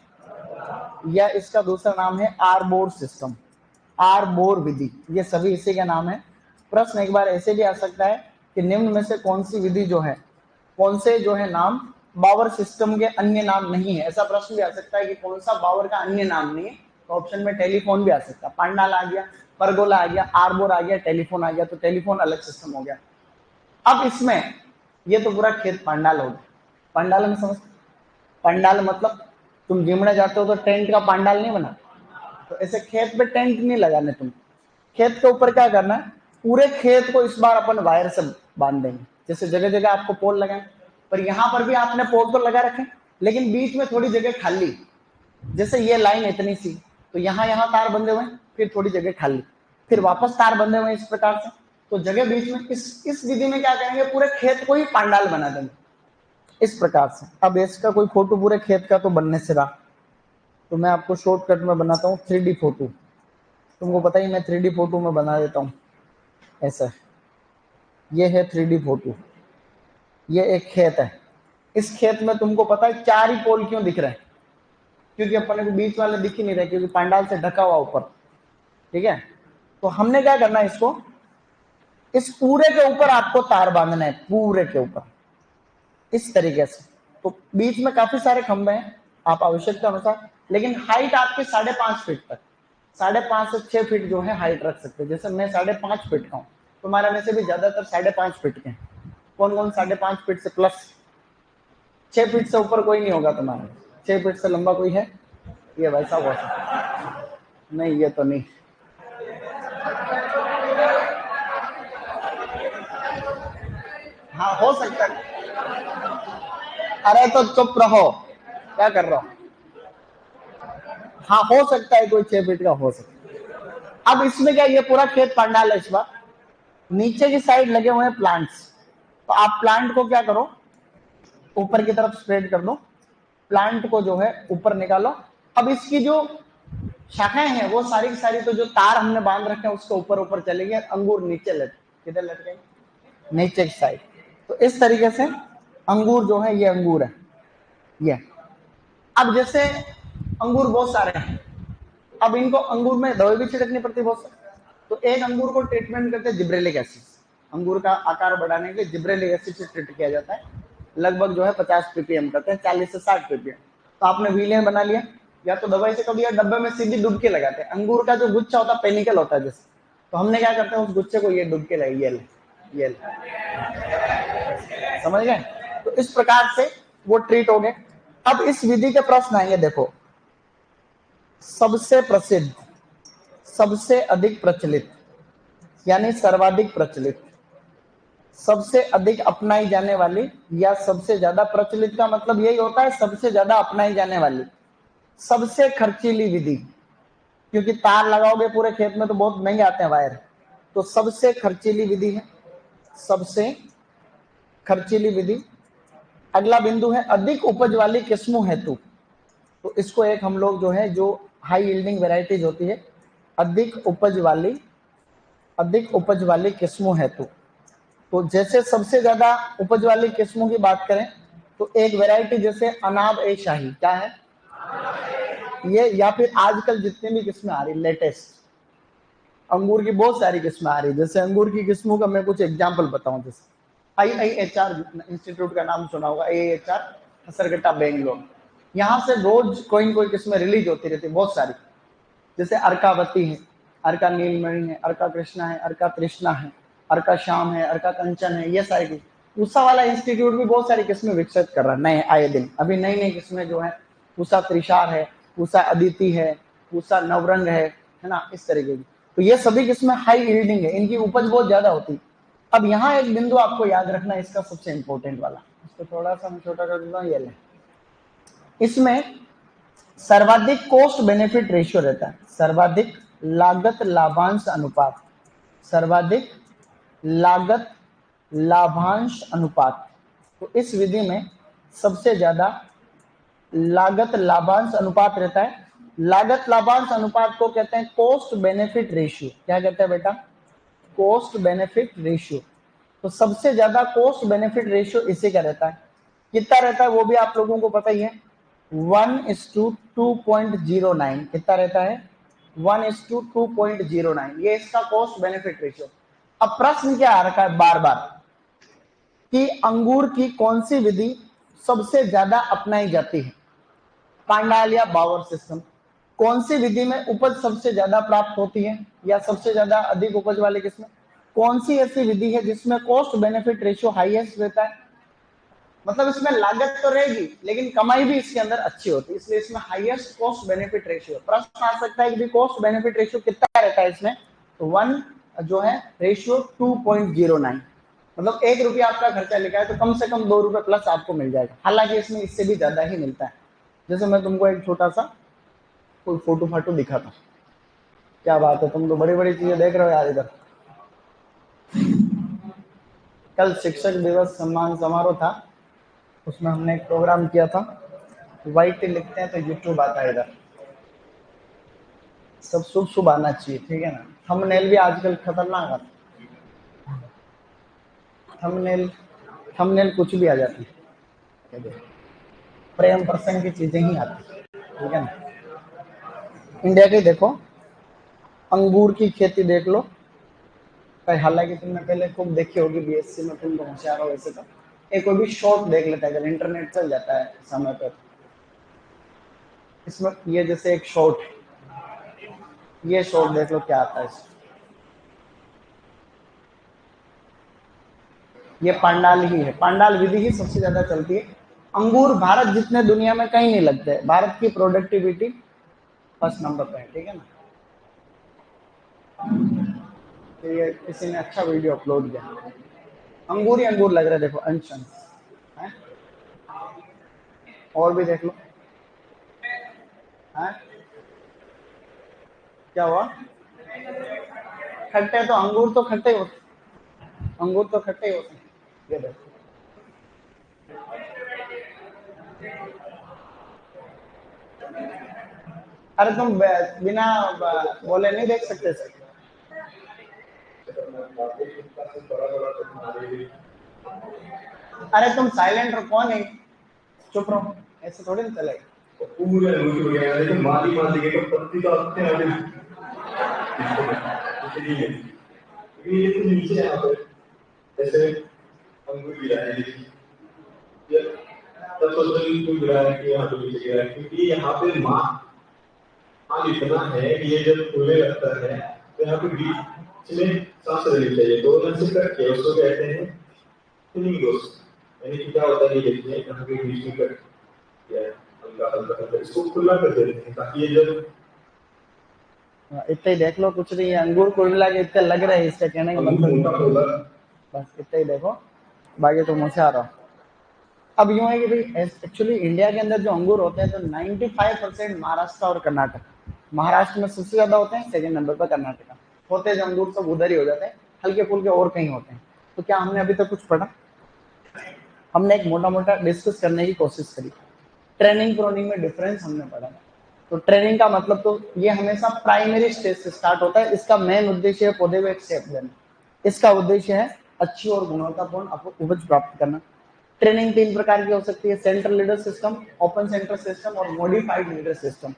या इसका दूसरा नाम है आरबोर सिस्टम, आरबोर विधि, ये सभी इसी का नाम है। प्रश्न एक बार ऐसे भी आ सकता है कि निम्न में से कौन सी विधि जो है, कौन से जो है नाम बावर सिस्टम के अन्य नाम नहीं है, ऐसा प्रश्न भी आ सकता है कि कौन सा बावर का अन्य नाम नहीं है, तो ऑप्शन में टेलीफोन भी आ सकता है। पांडाल आ गया, परगोला आ गया, आरबोर आ गया, टेलीफोन आ गया, तो टेलीफोन अलग सिस्टम हो गया। अब इसमें ये तो पूरा खेत पांडाल हो गया। पांडाल में समझ, पांडाल मतलब तुम जिमने जाते हो तो टेंट का पांडाल नहीं बना, तो ऐसे खेत पे टेंट नहीं लगाने तुम। खेत के ऊपर क्या करना है, पूरे खेत को इस बार अपन वायर से बांध देंगे। जैसे जगह जगह आपको पोल लगाए, पर यहाँ पर भी आपने पोल तो लगा रखे, लेकिन बीच में थोड़ी जगह खाली, जैसे ये लाइन इतनी सी, तो यहाँ तार बंधे हुए, फिर थोड़ी जगह खाली, फिर वापस तार बंधे हुए इस प्रकार से, तो जगह बीच में। इस विधि में क्या करेंगे, पूरे खेत को ही पांडाल बना देंगे इस प्रकार से। अब इसका कोई फोटो पूरे खेत का तो बनने से रहा, तो मैं आपको शॉर्टकट में बनाता हूँ 3D फोटो। तुमको पता ही, मैं 3D फोटो में बना देता हूँ ऐसा। ये है 3D फोटो, ये एक खेत है। इस खेत में तुमको पता है 4 ही पोल क्यों दिख रहे हैं, क्योंकि अपने को बीच वाले दिख ही नहीं रहे, क्योंकि पांडाल से ढका हुआ ऊपर, ठीक है। तो हमने क्या करना है, इसको इस पूरे के ऊपर आपको तार बांधना है, पूरे के ऊपर इस तरीके से। तो बीच में काफी सारे खंभे हैं, आप आवश्यकता अनुसार, लेकिन हाइट आपकी 5.5 फीट तक, 5.5 से 6 फीट जो है हाइट रख सकते हैं। जैसे मैं 5.5 फीट का हूँ, तुम्हारा में से भी ज्यादातर 5.5 फीट के हैं। कौन कौन 5.5 फीट से प्लस, 6 फीट से ऊपर कोई नहीं होगा तुम्हारा, 6 फीट से लंबा कोई है, ये वैसा हुआ नहीं, ये तो नहीं। हाँ हो सकता है, अरे तो चुप रहो, क्या कर रहा हो। हाँ हो सकता है कोई 6 फीट का हो सकता है। अब इसमें क्या, ये पूरा खेत पांडाल है इस बार, नीचे की साइड लगे हुए हैं प्लांट्स, तो आप प्लांट को क्या करो, ऊपर की तरफ स्प्रेड कर दो, प्लांट को जो है ऊपर निकालो। अब इसकी जो शाखाएं हैं वो सारी की सारी, तो जो तार हमने बांध रखे हैं उसके ऊपर ऊपर चलेगी, अंगूर नीचे लटके, किधर लटके, नीचे की साइड। तो इस तरीके से अंगूर जो है, ये अंगूर है ये। अब जैसे अंगूर बहुत सारे हैं, अब इनको अंगूर में दवाई भी छिड़कनी पड़ती बहुत सारी, तो एक अंगूर को ट्रीटमेंट करते हैं जिब्रेलिक एसिड। अंगूर का आकार बढ़ाने के लिए जिब्रेलिक एसिड से ट्रीट किया जाता है, लगभग जो है 50 ppm करते हैं, 40 से 60 ppm। तो आपने व्हीलियन बना लिया, या तो दवाई से कभी डब्बे में सीधी डुबकी लगाते हैं। अंगूर का जो गुच्छा होता है पेनिकल होता है जैसे, तो हमने क्या करते हैं, उस गुच्छे को ये डुबके लगे, ये समझ गए। तो इस प्रकार से वो ट्रीट हो गए। अब इस विधि के प्रश्न आएंगे, देखो सबसे प्रसिद्ध, सबसे अधिक प्रचलित, यानी सर्वाधिक प्रचलित, सबसे अधिक अपनाई जाने वाली, या सबसे ज्यादा प्रचलित का मतलब यही होता है सबसे ज्यादा अपनाई जाने वाली, सबसे खर्चीली विधि, क्योंकि तार लगाओगे पूरे खेत में तो बहुत महंगे आते हैं वायर, तो सबसे खर्चीली विधि है, सबसे खर्चीली विधि। अगला बिंदु है अधिक उपज वाली किस्मों हेतु, तो इसको एक हम लोग जो है जो हाई यील्डिंग वैरायटीज होती है, अधिक उपज वाली किस्मों हेतु, तो जैसे सबसे ज्यादा उपज वाली किस्मों की बात करें तो एक वैरायटी जैसे अनाब ए शाही, क्या है ये, या फिर आजकल जितनी भी किस्में आ रही लेटेस्ट, अंगूर की बहुत सारी किस्में आ रही, जैसे अंगूर की किस्मों का मैं कुछ एग्जांपल बताऊं, जैसे IIHR इंस्टीट्यूट का नाम सुना होगा, IIHR हसरगट्टा बेंगलोर, यहाँ से रोज कोई कोई किस्में रिलीज होती रहती बहुत सारी, जैसे अर्कावती है, अर्का नीलमणि है, अर्का कृष्णा है, अर्का तृष्णा है, अर्का श्याम है, अर्का कंचन है, ये सारी उषा वाला इंस्टीट्यूट भी बहुत सारी किस्में विकसित कर रहा है नए आए दिन, अभी नई नई किस्में जो है, उषा त्रिशार है, उषा अदिति है, उषा नवरंग है ना, इस तरीके की, तो ये सभी किस्में हाई यील्डिंग है, इनकी उपज बहुत ज्यादा होती। अब यहाँ एक बिंदु आपको याद रखना, इसका सबसे इंपॉर्टेंट वाला, इसको थोड़ा सा मैं छोटा कर दूंगा, ये ले, इसमें सर्वाधिक कॉस्ट बेनिफिट रेशियो रहता है, सर्वाधिक लागत लाभांश अनुपात, सर्वाधिक लागत लाभांश अनुपात, तो इस विधि में सबसे ज्यादा लागत लाभांश अनुपात रहता है। लागत लाभांश अनुपात को कहते हैं कॉस्ट बेनिफिट रेशियो, क्या कहते हैं बेटा, कॉस्ट बेनिफिट रेशियो, तो सबसे ज्यादा कॉस्ट बेनिफिट रेशियो इसी का रहता है, कितना रहता है वो भी आप लोगों को पता ही है, 1:2.09, कितना रहता है 1:2.09, ये इसका कॉस्ट बेनिफिट रेशियो। अब प्रश्न क्या आ रखा है बार बार कि अंगूर की कौन सी विधि सबसे ज्यादा अपनाई जाती है, पांडाल या बावर सिस्टम, कौन सी विधि में उपज सबसे ज्यादा प्राप्त होती है या सबसे ज्यादा अधिक उपज वाले किस्में, कौन सी ऐसी विधि है जिसमें कॉस्ट बेनिफिट रेशियो हाईएस्ट रहता है, मतलब इसमें लागत तो रहेगी लेकिन कमाई भी इसके अंदर अच्छी होती है, इसलिए इसमें हाईएस्ट कॉस्ट बेनिफिट रेशियो। प्रश्न आ सकता है कि कॉस्ट बेनिफिट रेशियो कितना रहता है इसमें, तो 1 जो है रेशियो 2.09, मतलब 1 रुपया आपका खर्चा लिखा है तो कम से कम 2 रुपए प्लस आपको मिल जाएगा, हालांकि इसमें इससे भी ज्यादा ही मिलता है। जैसे मैं तुमको एक छोटा सा कोई फोटो फाटो दिखाता, क्या बात है, तुम तो बड़ी बड़ी चीजें देख रहे हो यार। इधर कल शिक्षक दिवस सम्मान समारोह था, उसमें हमने एक प्रोग्राम किया था, वाईटी लिखते हैं तो यूट्यूब आता है, इधर सब शुभ शुभ आना चाहिए, ठीक है ना। थंबनेल भी आजकल खतरनाक आता, थंबनेल कुछ भी आ जाती है, प्रेम प्रसंग की चीजें ही आती, ठीक है ना। इंडिया की देखो, अंगूर की खेती देख लो, हालांकि तुमने पहले खूब देखी होगी, बीएससी में तुम तो होशियार हो वैसे तो, एक कोई भी शॉर्ट देख लेता है अगर इंटरनेट चल जाता है समय पर, इसमें ये जैसे एक शॉर्ट, ये शॉर्ट देख लो क्या आता है इसमें, ये पांडाल ही है, पांडाल विधि ही सबसे ज्यादा चलती है। अंगूर भारत जितने दुनिया में कहीं नहीं लगते, भारत की प्रोडक्टिविटी फर्स्ट नंबर पे है, ठीक है ना। तो ये किसी ने अच्छा वीडियो अपलोड किया, अंगूर ही अंगूर लग रहे, देखो अंश है, और भी देख लो है, क्या हुआ, खट्टे तो अंगूर तो खट्टे होते, अंगूर तो खट्टे ही होते हैं, ये देखो अरे तुम बिना बोले नहीं देख सकते सर, अरे तुम साइलेंट रहो, कौन है, चुप रहो, ऐसे थोड़ी ना चलेगा, पूरे हो गया है, माली माली के पत्ती तो अपने आगे इसलिए ये तो नीचे यहाँ पे ऐसे अंगूर गिरा है, तब सोच रहे हैं गिरा है कि यहाँ पे नीचे गिरा है, क्योंकि यहाँ पे माल इतना है कि ये जब फूलने लगता है तो यहाँ पे बीच में सांस लेनी चाहिए, दो मन से करके उसको कहते हैं फिलिंग डोज, यानी कि क्या होता है ये देखिए यहाँ पे बीच में कट किया है, हल्का हल्का इसको खुला कर देते हैं ताकि ये जब इतना ही देख लो, कुछ नहीं है। अंगूर को मिला के इतने लग रहे हैं, इसका कहने का मतलब बस इतना ही देखो, बाकी तो मुझसे आ रहा हूँ। अब यूं है कि भाई एक्चुअली इंडिया के अंदर जो अंगूर होते हैं तो 95% महाराष्ट्र और कर्नाटक, महाराष्ट्र में सबसे ज्यादा होते हैं, सेकंड नंबर पर कर्नाटका होते हैं। जो अंगूर सब उधर ही हो जाते हैं, हल्के फुल्के और कहीं होते हैं। तो क्या हमने अभी तक कुछ पढ़ा? हमने एक मोटा मोटा डिस्कस करने की कोशिश करी। ट्रेनिंग प्रोनिंग में डिफरेंस हमने पढ़ा। तो ट्रेनिंग का मतलब तो ये हमेशा प्राइमरी स्टेज से स्टार्ट होता है। इसका मेन उद्देश्य है पौधे में एक शेप देना। इसका उद्देश्य है अच्छी और गुणवत्तापूर्ण उपज प्राप्त करना। ट्रेनिंग 3 प्रकार की हो सकती है, central leader system, open centre system और मॉडिफाइड लीडर सिस्टम।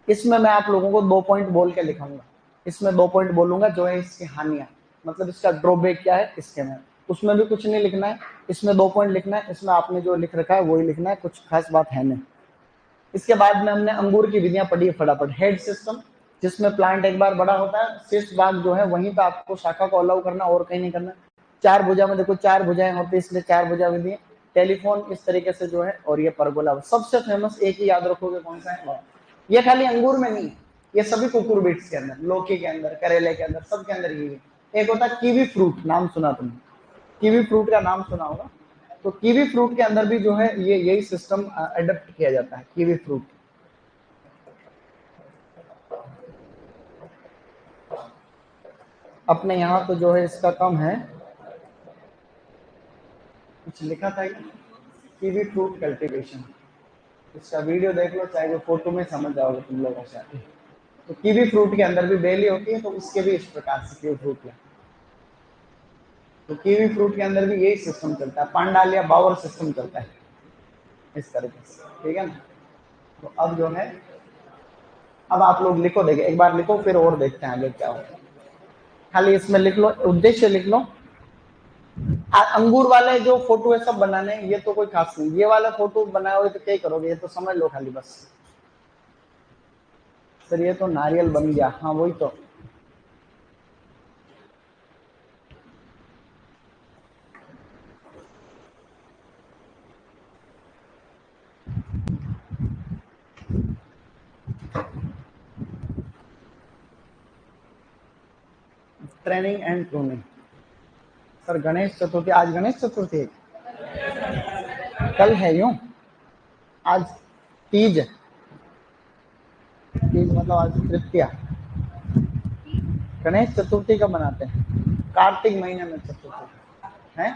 इसमें मैं आप लोगों को 2 पॉइंट बोल के लिखाऊंगा। इसमें 2 पॉइंट बोलूंगा जो है इसकी हानियां, मतलब इसका ड्रॉबैक क्या है इसके में। उसमें भी कुछ नहीं लिखना है, इसमें 2 पॉइंट लिखना है। इसमें आपने जो लिख रखा है वही लिखना है, कुछ खास बात है नहीं। इसके बाद में हमने अंगूर की विधियां पढ़ी है फटाफट। हेड सिस्टम, जिसमें प्लांट एक बार बड़ा होता है, शीर्ष भाग जो है वहीं पे आपको शाखा को अलाउ करना और कहीं नहीं करना। 4 भुजा में देखो 4 भुजाएं होती है, इसलिए 4 भुजा विधि। टेलीफोन इस तरीके से जो है, और ये परगोला। सबसे फेमस एक ही याद रखोगे कौन सा है? ये खाली अंगूर में नहीं, ये सभी कुकुर बीट्स के अंदर, लौकी के अंदर, करेले के अंदर, सबके अंदर ये। एक होता है कीवी फ्रूट, नाम सुना तुमने? कीवी फ्रूट का नाम सुना होगा। तो कीवी फ्रूट के अंदर भी जो है ये यही सिस्टम अडॉप्ट किया जाता है, कीवी फ्रूट। अपने यहाँ तो जो है इसका कम है, कुछ लिखा था कीवी फ्रूट कल्टीवेशन। इसका वीडियो देख लो, चाहे वो फोटो में समझ जाओगे तुम लोगों से। तो कीवी फ्रूट के अंदर भी बेली होती है, तो उसके भी इस प्रकार से कीवी फ्रूट है। तो कीवी फ्रूट के अंदर भी यही सिस्टम चलता है, पांडाल या बावर सिस्टम चलता है इस तरीके से, ठीक है ना। तो अब जो है, अब आप लोग लिखो, देखे एक बार लिखो, फिर और देखते हैं आगे क्या होता है। खाली इसमें लिख लो, उद्देश्य लिख लो। अंगूर वाले जो फोटो है सब बनाने, ये तो कोई खास नहीं। ये वाला फोटो बनाए हुए तो क्या करोगे, ये तो समझ लो खाली बस। सर ये तो नारियल बन गया, हाँ वही तो। Training and pruning. Sir Ganesh Chaturthi, आज गणेश चतुर्थी है, कल है यूं, आज तीज। तीज मतलब आज तृतीया। गणेश चतुर्थी कब मनाते हैं? कार्तिक महीने में चतुर्थी है,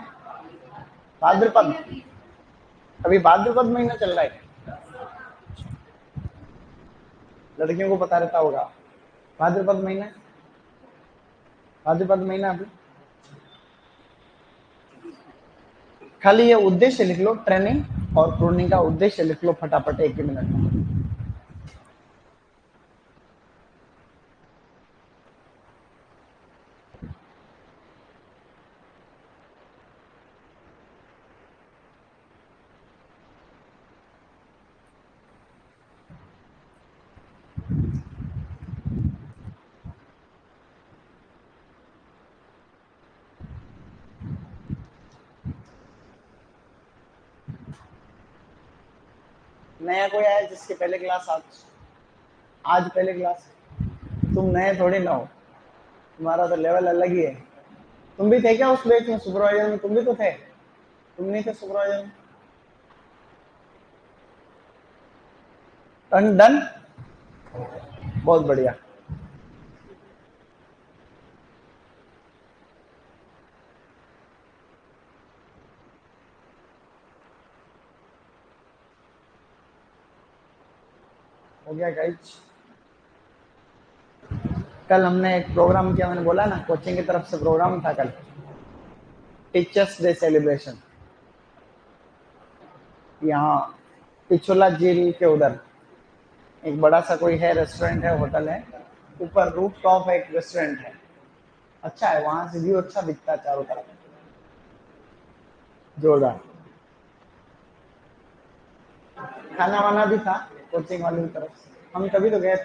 भाद्रपद। अभी भाद्रपद महीना चल रहा है, लड़कियों को पता रहता होगा। भाद्रपद महीना, भाद्रपद महीना अभी। खाली ये उद्देश्य लिख लो, ट्रेनिंग और प्रूनिंग का उद्देश्य लिख लो फटाफट, एक ही मिनट में। नया कोई आया जिसके पहले क्लास आज पहले क्लास? तुम नए थोड़ी ना हो, तुम्हारा तो लेवल अलग ही है। तुम भी थे क्या उस बैच में, सुपरवाइजर में? तुम भी तो थे, तुम नहीं थे सुपरवाइजर में? डन डन, बहुत बढ़िया। हो गया गाइज। कल हमने एक प्रोग्राम किया, मैंने बोला ना कोचिंग की तरफ से प्रोग्राम था कल, टीचर्स डे सेलिब्रेशन। यहाँ पिछोला झील के उधर एक बड़ा सा कोई है, रेस्टोरेंट है, होटल है, ऊपर रूफ टॉप एक रेस्टोरेंट है, अच्छा है, वहां से व्यू अच्छा दिखता है चारों तरफ, जोरदार। खाना वाना भी था कोचिंग वालों की तरफ से, हम तभी तो गए।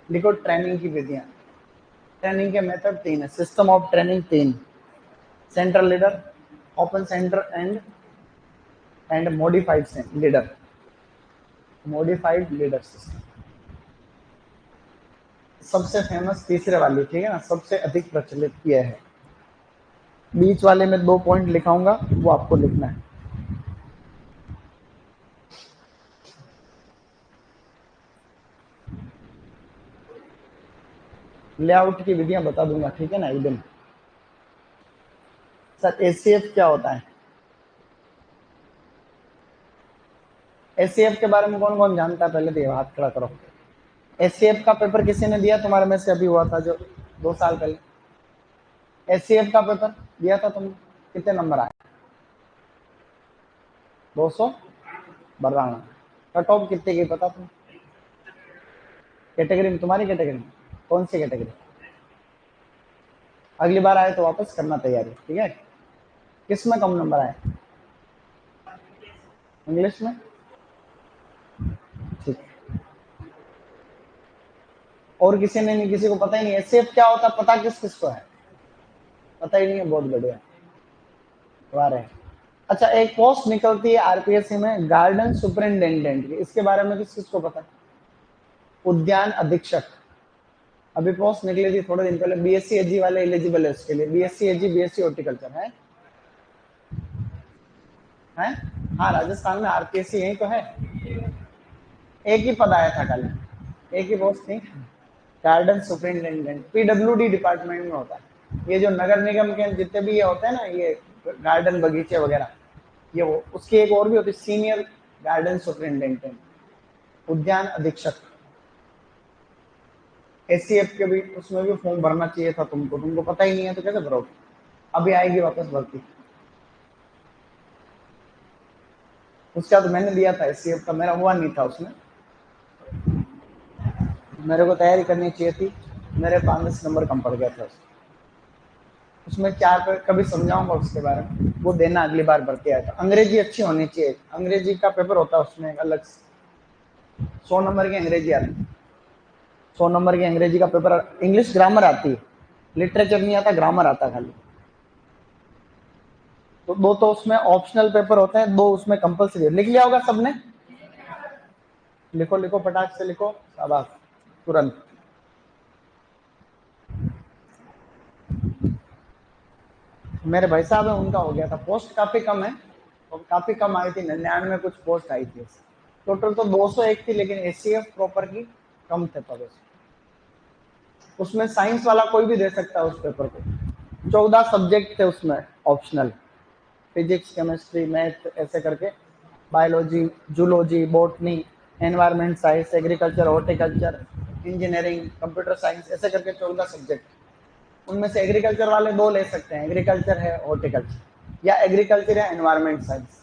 लिखो ट्रेनिंग की विधियां। ट्रेनिंग के मेथड 3 है, system of training 3। Central leader, open centre and modified leader. Modified leader system सबसे फेमस तीसरे वाली, ठीक है ना, सबसे अधिक प्रचलित ये है। बीच वाले में 2 पॉइंट लिखाऊंगा, वो आपको लिखना है। लेआउट की विधियां बता दूंगा, ठीक है ना, एक दिन। सर एसीएफ क्या होता है? एसीएफ के बारे में कौन कौन जानता है? पहले तो हाथ खड़ा करो। एसीएफ का पेपर किसी ने दिया तुम्हारे में से? अभी हुआ था जो 2 साल पहले एसीएफ का पेपर दिया था तुमने, कितने नंबर आए? 200 बराना। कट ऑफ कितने की पता तुम? कैटेगरी में, तुम्हारी कैटेगरी में कौन सी कैटेगरी? अगली बार आए तो वापस करना तैयारी, ठीक है। किस में कम नंबर आए? इंग्लिश में, ठीक। और किसी ने नहीं, किसी को पता ही नहीं एसीएफ क्या होता? पता किस किस को है? पता ही नहीं है, बहुत बढ़िया, वाह। अच्छा, एक पोस्ट निकलती है आरपीएससी में गार्डन सुपरिटेंडेंट की, इसके बारे में किस किस को पता है? उद्यान अधीक्षक। अभी पोस्ट निकली थी थोड़े दिन पहले, बीएससी एजी वाले एलिजिबल है उसके लिए। बीएससी एजी, बीएससी हॉर्टिकल्चर है। हैं? हाँ, राजस्थान में आरपीएससी यही तो है। एक ही पद आया था कल, एक ही पोस्ट थी, गार्डन सुपरिटेंडेंट। पीडब्ल्यूडी डिपार्टमेंट में होता है ये, जो नगर निगम के जितने भी ये होते हैं ना, ये गार्डन बगीचे वगैरह, ये वो उसकी एक और भी होती है, सीनियर गार्डन सुपरिटेंडेंट, उद्यान अधीक्षक। एससीएफ के भी, उसमें भी फॉर्म भरना चाहिए था तुमको, तुमको पता ही नहीं है तो कैसे भरोगे? अभी आएगी वापस भर्ती। उसका तो मैंने दिया था एससीएफ का, मेरा हुआ नहीं था उसमें, मेरे को तैयारी करनी चाहिए थी, मेरे 5 नंबर कम पड़ गया था उसमें 4 पे। कभी समझाऊंगा उसके बारे में, वो देना अगली बार भर्ती आएगा। अंग्रेजी अच्छी होनी चाहिए, अंग्रेजी का पेपर होता है उसमें अलग से, 100 नंबर की अंग्रेजी आती है, 100 नंबर की अंग्रेजी का पेपर। इंग्लिश ग्रामर आती है, लिटरेचर नहीं आता, ग्रामर आता खाली। तो 2 तो उसमें ऑप्शनल पेपर होते हैं, 2 उसमें कंपलसरी। लिख लिया होगा सबने? लिखो लिखो, फटाक से लिखो, शाबाश, तुरंत। मेरे भाई साहब है, उनका हो गया था। पोस्ट काफी कम है, और काफी कम आई थी, 99 कुछ पोस्ट आई थी। टोटल तो 201 थी, लेकिन एसीएफ प्रॉपर की कम थे पद। उसमें साइंस वाला कोई भी दे सकता है उस पेपर को। 14 सब्जेक्ट थे उसमें ऑप्शनल, फिजिक्स, केमिस्ट्री, मैथ, ऐसे करके, biology, zoology, botany, environment science, agriculture, horticulture, engineering, computer science, ऐसे करके 14 सब्जेक्ट। उनमें से एग्रीकल्चर वाले 2 ले सकते हैं, एग्रीकल्चर है हॉर्टिकल्चर, या एग्रीकल्चर या एनवायरमेंट साइंस।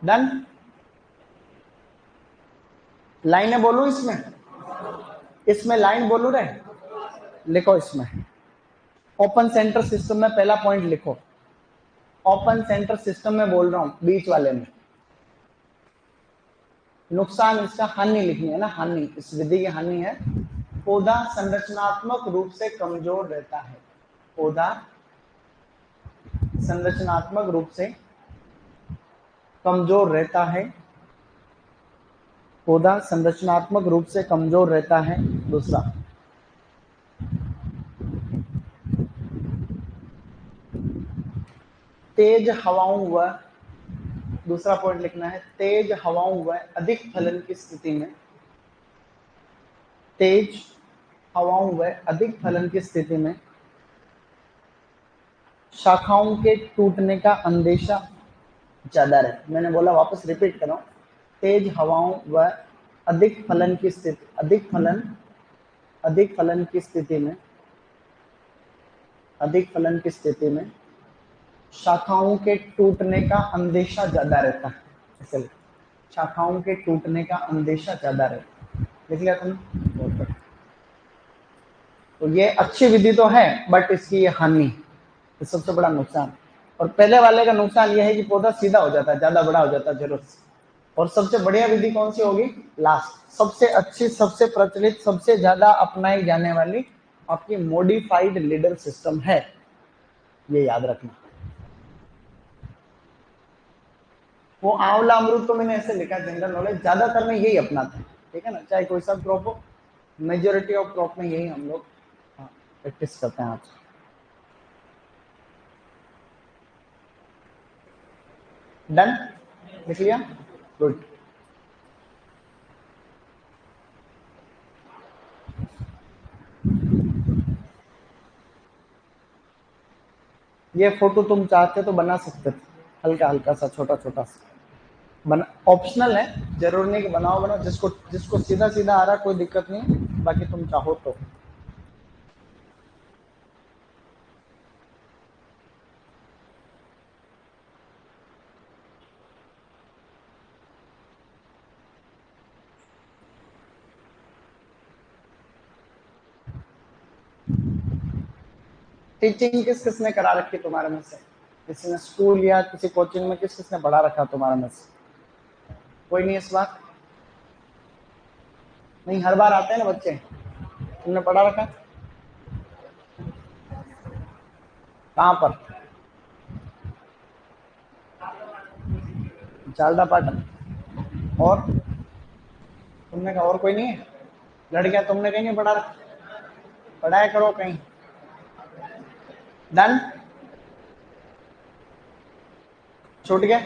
डन। लाइनें बोलूं इसमें? इसमें लाइन बोलूं रे? लिखो इसमें, ओपन सेंटर सिस्टम में पहला पॉइंट लिखो। ओपन सेंटर सिस्टम में बोल रहा हूं, बीच वाले में। नुकसान इसका हानि लिखनी है ना, हानि, इस विधि की हानि है, पौधा संरचनात्मक रूप से कमजोर रहता है। पौधा संरचनात्मक रूप से कमजोर रहता है। पौधा संरचनात्मक रूप से कमजोर रहता है। दूसरा, तेज हवाओं व, दूसरा पॉइंट लिखना है, तेज हवाओं व अधिक फलन की स्थिति में, तेज हवाओं व अधिक फलन की स्थिति में शाखाओं के टूटने का अंदेशा ज्यादा रहता। मैंने बोला, वापस रिपीट कर रहा हूं, तेज हवाओं व अधिक फलन की स्थिति, अधिक फलन की स्थिति में, अधिक फलन की स्थिति में शाखाओं के टूटने का अंदेशा ज्यादा रहता है। ऐसे शाखाओं के टूटने का अंदेशा ज्यादा रहता है। लिख लिया तुमने? तो ये अच्छी विधि तो है, बट इसकी ये हानि, ये सबसे बड़ा नुकसान। और पहले वाले का नुकसान ये है कि पौधा सीधा हो जाता है, ज्यादा बड़ा हो जाता है जरूरत से। और सबसे बढ़िया विधि कौन सी होगी? लास्ट, सबसे अच्छी, सबसे प्रचलित, सबसे ज्यादा अपनाई जाने वाली आपकी मॉडिफाइड लीडर सिस्टम है, ये याद रखना। वो आंवला अमरूद तो मैंने ऐसे लिखा, जनरल नॉलेज ज्यादातर में यही अपनाते हैं, ठीक है ना, चाहे कोई सा क्रॉप हो, मेजोरिटी ऑफ क्रॉप में यही हम लोग प्रैक्टिस करते हैं आज। डन, लिख लिया, गुड। ये फोटो तुम चाहते तो बना सकते थे, हल्का हल्का सा, छोटा छोटा सा बना, ऑप्शनल है, जरूर नहीं कि बनाओ बनाओ, जिसको जिसको सीधा सीधा आ रहा कोई दिक्कत नहीं, बाकी तुम चाहो तो। टीचिंग किस किसने करा रखी तुम्हारे में से, किसी ने स्कूल या किसी कोचिंग में किस किसने पढ़ा रखा तुम्हारे में से? कोई नहीं इस बार? नहीं, हर बार आते हैं ना बच्चे, तुमने पढ़ा रखा? कहाँ पर? चालदा पाटन। और तुमने कहा और कोई नहीं है? लड़कियां तुमने कहीं नहीं पढ़ा रखा? पढ़ाया करो कहीं। डन, छूट गया?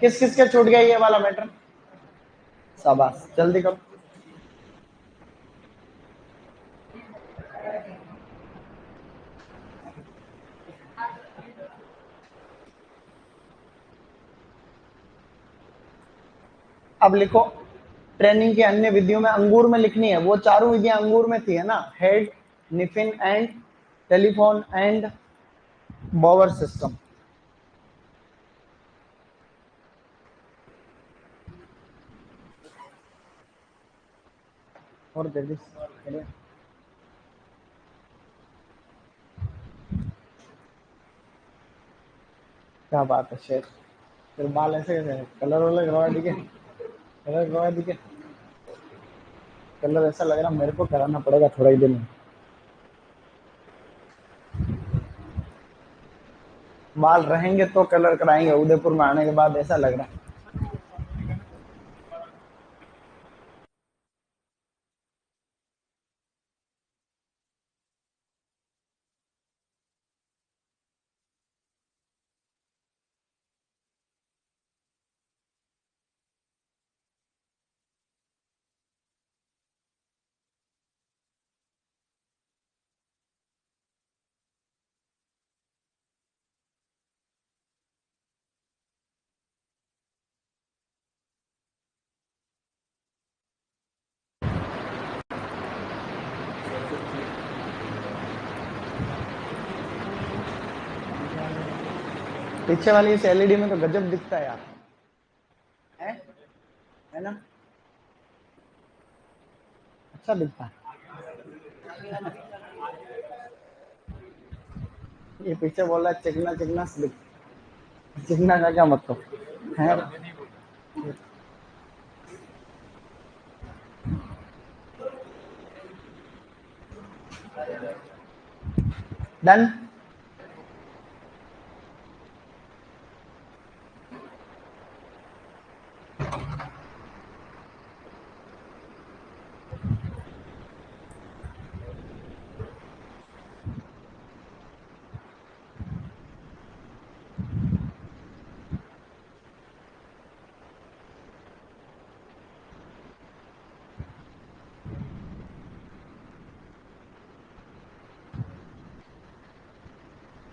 किस किस के छूट गया ये वाला मैटर? शाबाश, जल्दी करो। अब लिखो, ट्रेनिंग की अन्य विधियों में अंगूर में लिखनी है, वो चारों विधियां अंगूर में थी, है ना, head, निफिन and telephone and Bower system. और जल्दी करिए। क्या बात है शेर, फिर बाल ऐसे कैसे, कलर वालर करवा दीजिए, कलर करवा दीजिए। कलर ऐसा लग रहा मेरे को कराना पड़ेगा थोड़ा ही दिन में। बाल रहेंगे तो कलर कराएंगे, उदयपुर में आने के बाद ऐसा लग रहा है। पीछे वाली इस एलईडी में तो गजब दिखता है यार, है ना, अच्छा दिखता है। ये पीछे बोल रहा है चिकना चिकना स्लिप, चिकना का क्या मतलब है? डन।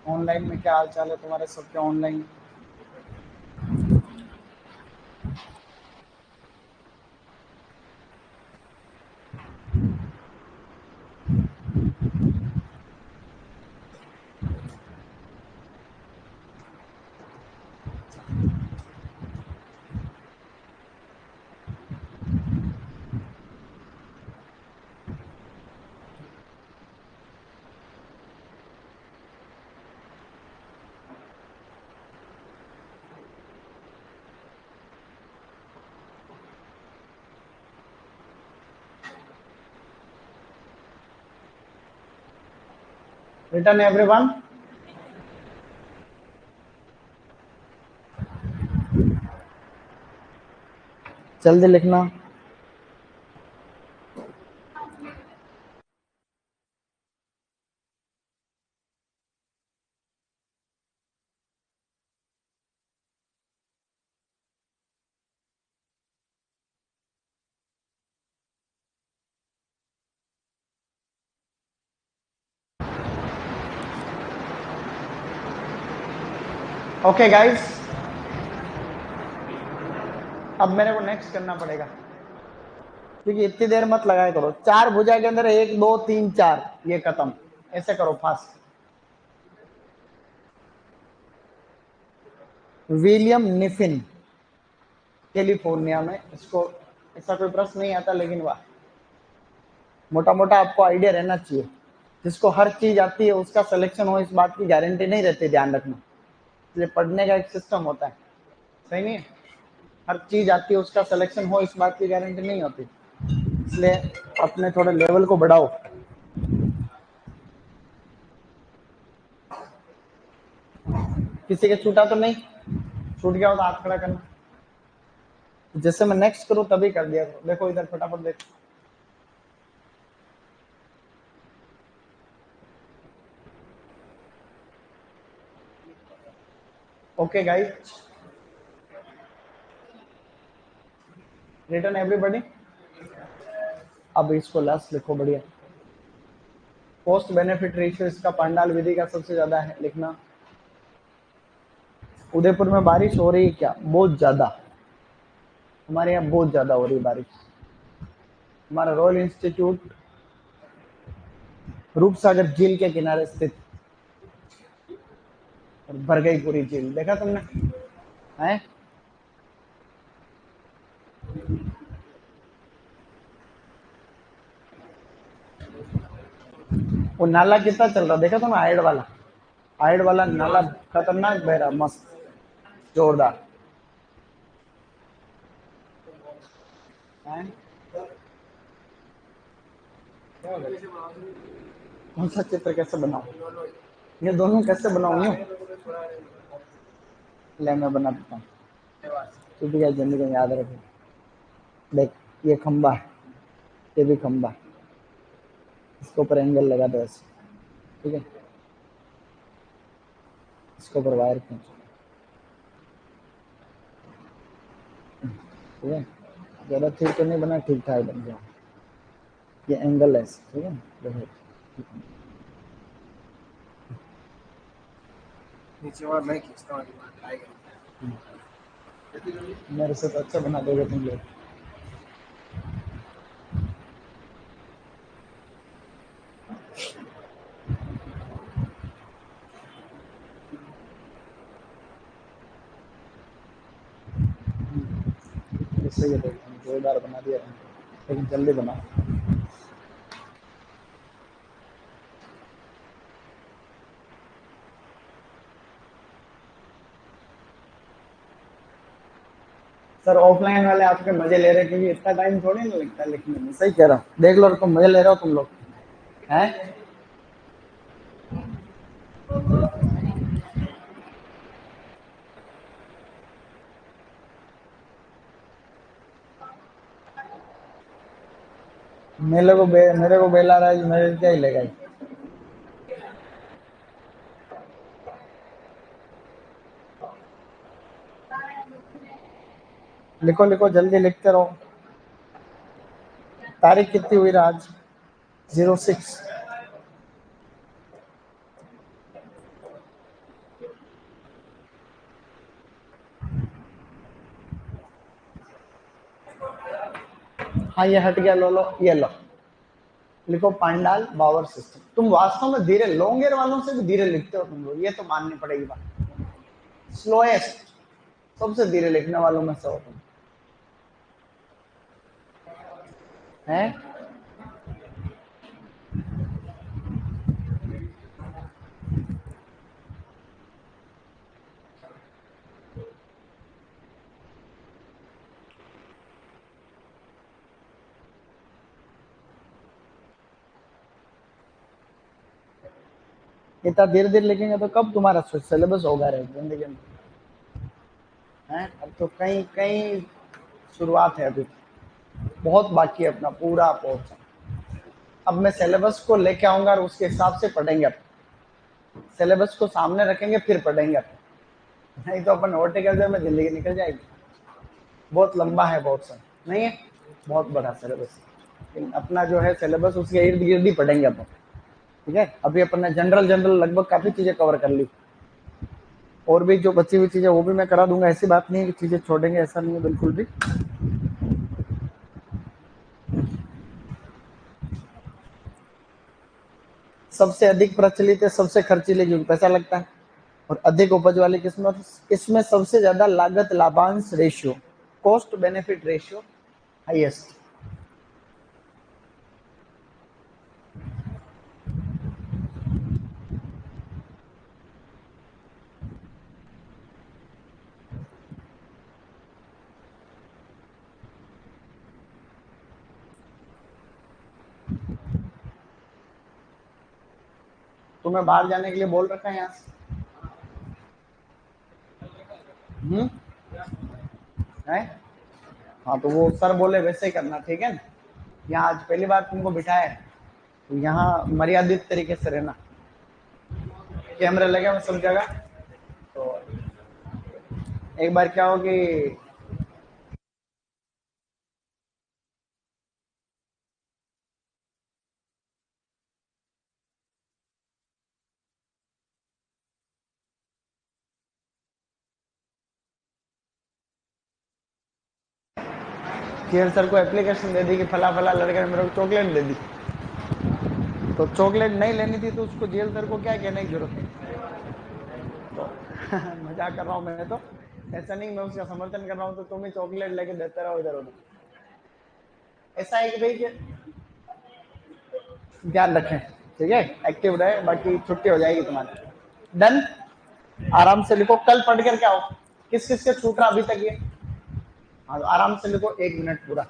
ऑनलाइन में क्या हाल चाल है तुम्हारे सबके ऑनलाइन? Return everyone. जल्दी लिखना। ओके गाइस, अब मेरे को नेक्स्ट करना पड़ेगा क्योंकि इतनी देर मत लगाया करो। 4 भुजा के अंदर 1 2 3 4 ये खत्म, ऐसे करो फास्ट। विलियम निफिन, कैलिफोर्निया में। इसको ऐसा कोई प्रश्न नहीं आता, लेकिन वाह, मोटा मोटा आपको आइडिया रहना चाहिए। जिसको हर चीज आती है उसका सिलेक्शन हो इस बात की गारंटी नहीं रहती, ध्यान रखना। इसलिए पढ़ने का एक सिस्टम होता है, सही नहीं है? हर चीज आती है उसका सिलेक्शन हो इस बात की गारंटी नहीं होती। इसलिए अपने थोड़े लेवल को बढ़ाओ। किसी के छूटा तो नहीं? छूट गया हो तो हाथ खड़ा करना। जैसे मैं नेक्स्ट करूं तभी कर दिया करो। देखो इधर फटाफट देखो। Okay guys, return everybody. अब इसको लास्ट लिखो, बढ़िया। कॉस्ट बेनिफिट रेशियो इसका पांडाल विधि का सबसे ज्यादा है, लिखना। उदयपुर में बारिश हो रही है क्या? बहुत ज्यादा, हमारे यहाँ बहुत ज्यादा हो रही है बारिश। हमारा रॉयल इंस्टीट्यूट रूपसागर झील के किनारे स्थित, और भर गई पूरी झील, देखा तुमने? है वो नाला कितना चल रहा, देखा तुमने? हाइड वाला नाला, खतरनाक बह रहा, मस्त, जोरदार। है कौन सा चित्र कैसे बनाऊं? ये दोनों कैसे बनाऊं? यूं ले मैं बना देता हूँ, तू भी क्या जिंदगी में याद रखे। देख, ये खंबा है, ये भी खंबा है, इसके ऊपर एंगल लगा दो ऐसे, ठीक है? इसके ऊपर वायर खींचो, ठीक है? ज़्यादा ठीक तो नहीं बना, ठीक ठाक बन गया। ये एंगल है, ठीक है? देखो, नीचे वाला मैं खींचता हूँ, मेरे से तो अच्छा बना दोगे तुम लोग। इससे ये देखो, जोरदार बना दिया, लेकिन जल्दी बनाओ। सर ऑफलाइन वाले आपके मजे ले रहे हैं, क्योंकि इतना टाइम थोड़ी ना लगता है लिखने में। सही कह रहा हूँ, देख लो, तुम मजे ले रहे हो तुम लोग, हैं? मेरे को बेला रहा है, मेरे क्या ही लेगा? लिखो लिखो, जल्दी लिखते रहो। तारीख कितनी हुई आज? 06। हाँ ये हट गया, लो लो, ये लो। लिखो पांडाल पावर सिस्टम। तुम वास्तव में धीरे, लोंगेर वालों से भी धीरे लिखते हो तुम लोग, ये तो माननी पड़ेगी बात। स्लोएस्ट, सबसे धीरे लिखने वालों में से हो तुम, हैं? इतना धीरे धीरे लिखेंगे तो कब तुम्हारा सिलेबस होगा रे जिंदगी में? हैं? अब तो कहीं कहीं शुरुआत है, अभी बहुत बाकी है अपना पूरा पोर्शन। अब मैं सिलेबस को लेके आऊंगा और उसके हिसाब से पढ़ेंगे। अपन सिलेबस को सामने रखेंगे फिर पढ़ेंगे अपन, नहीं तो अपन हॉर्टिकल्चर में जिंदगी निकल जाएगी। बहुत लंबा है पोर्शन, नहीं है बहुत बड़ा सिलेबस, लेकिन अपना जो है सिलेबस उसके इर्द गिर्द ही पढ़ेंगे अपन। ठीक है, अभी अपन ने जनरल लगभग काफी चीजें कवर कर ली, और भी जो बची हुई चीजें वो भी मैं करा दूंगा। ऐसी बात नहीं है कि चीजें छोड़ेंगे, ऐसा नहीं है बिल्कुल भी। सबसे अधिक प्रचलित है, सबसे खर्चीली जो पैसा लगता है, और अधिक उपज वाली किस्मत, इसमें सबसे ज्यादा लागत लाभांश ratio, cost benefit ratio highest. तुम्हें बाहर जाने के लिए बोल रखा है यहाँ से? है? हाँ तो वो सर बोले वैसे ही करना, ठीक है ना। यहाँ आज पहली बार तुमको बिठाया है, तो यहाँ मर्यादित तरीके से रहना। कैमरे लगे हुए सब जगह, तो एक बार क्या हो कि केयर सर को एप्लीकेशन दे दी कि फला फला लड़के ने मेरे को चॉकलेट दे दी, तो चॉकलेट नहीं लेनी थी तो उसको जेल सर को क्या कहने की जरूरत है। तो मजाक कर रहा हूँ मैं, तो ऐसा नहीं मैं उसका समर्थन कर रहा हूँ, तो तुम ही चॉकलेट लेके देते रहो इधर उधर। ऐसा है कि भाई कि ध्यान रखें, ठीक है, एक्टिव रहे, बाकी छुट्टी हो जाएगी तुम्हारी। डन, आराम से लिखो, कल पढ़ कर क्या हो, किस किस के छूट रहा अभी तक ये। हाँ, आराम से लिखो, 1 मिनट पूरा।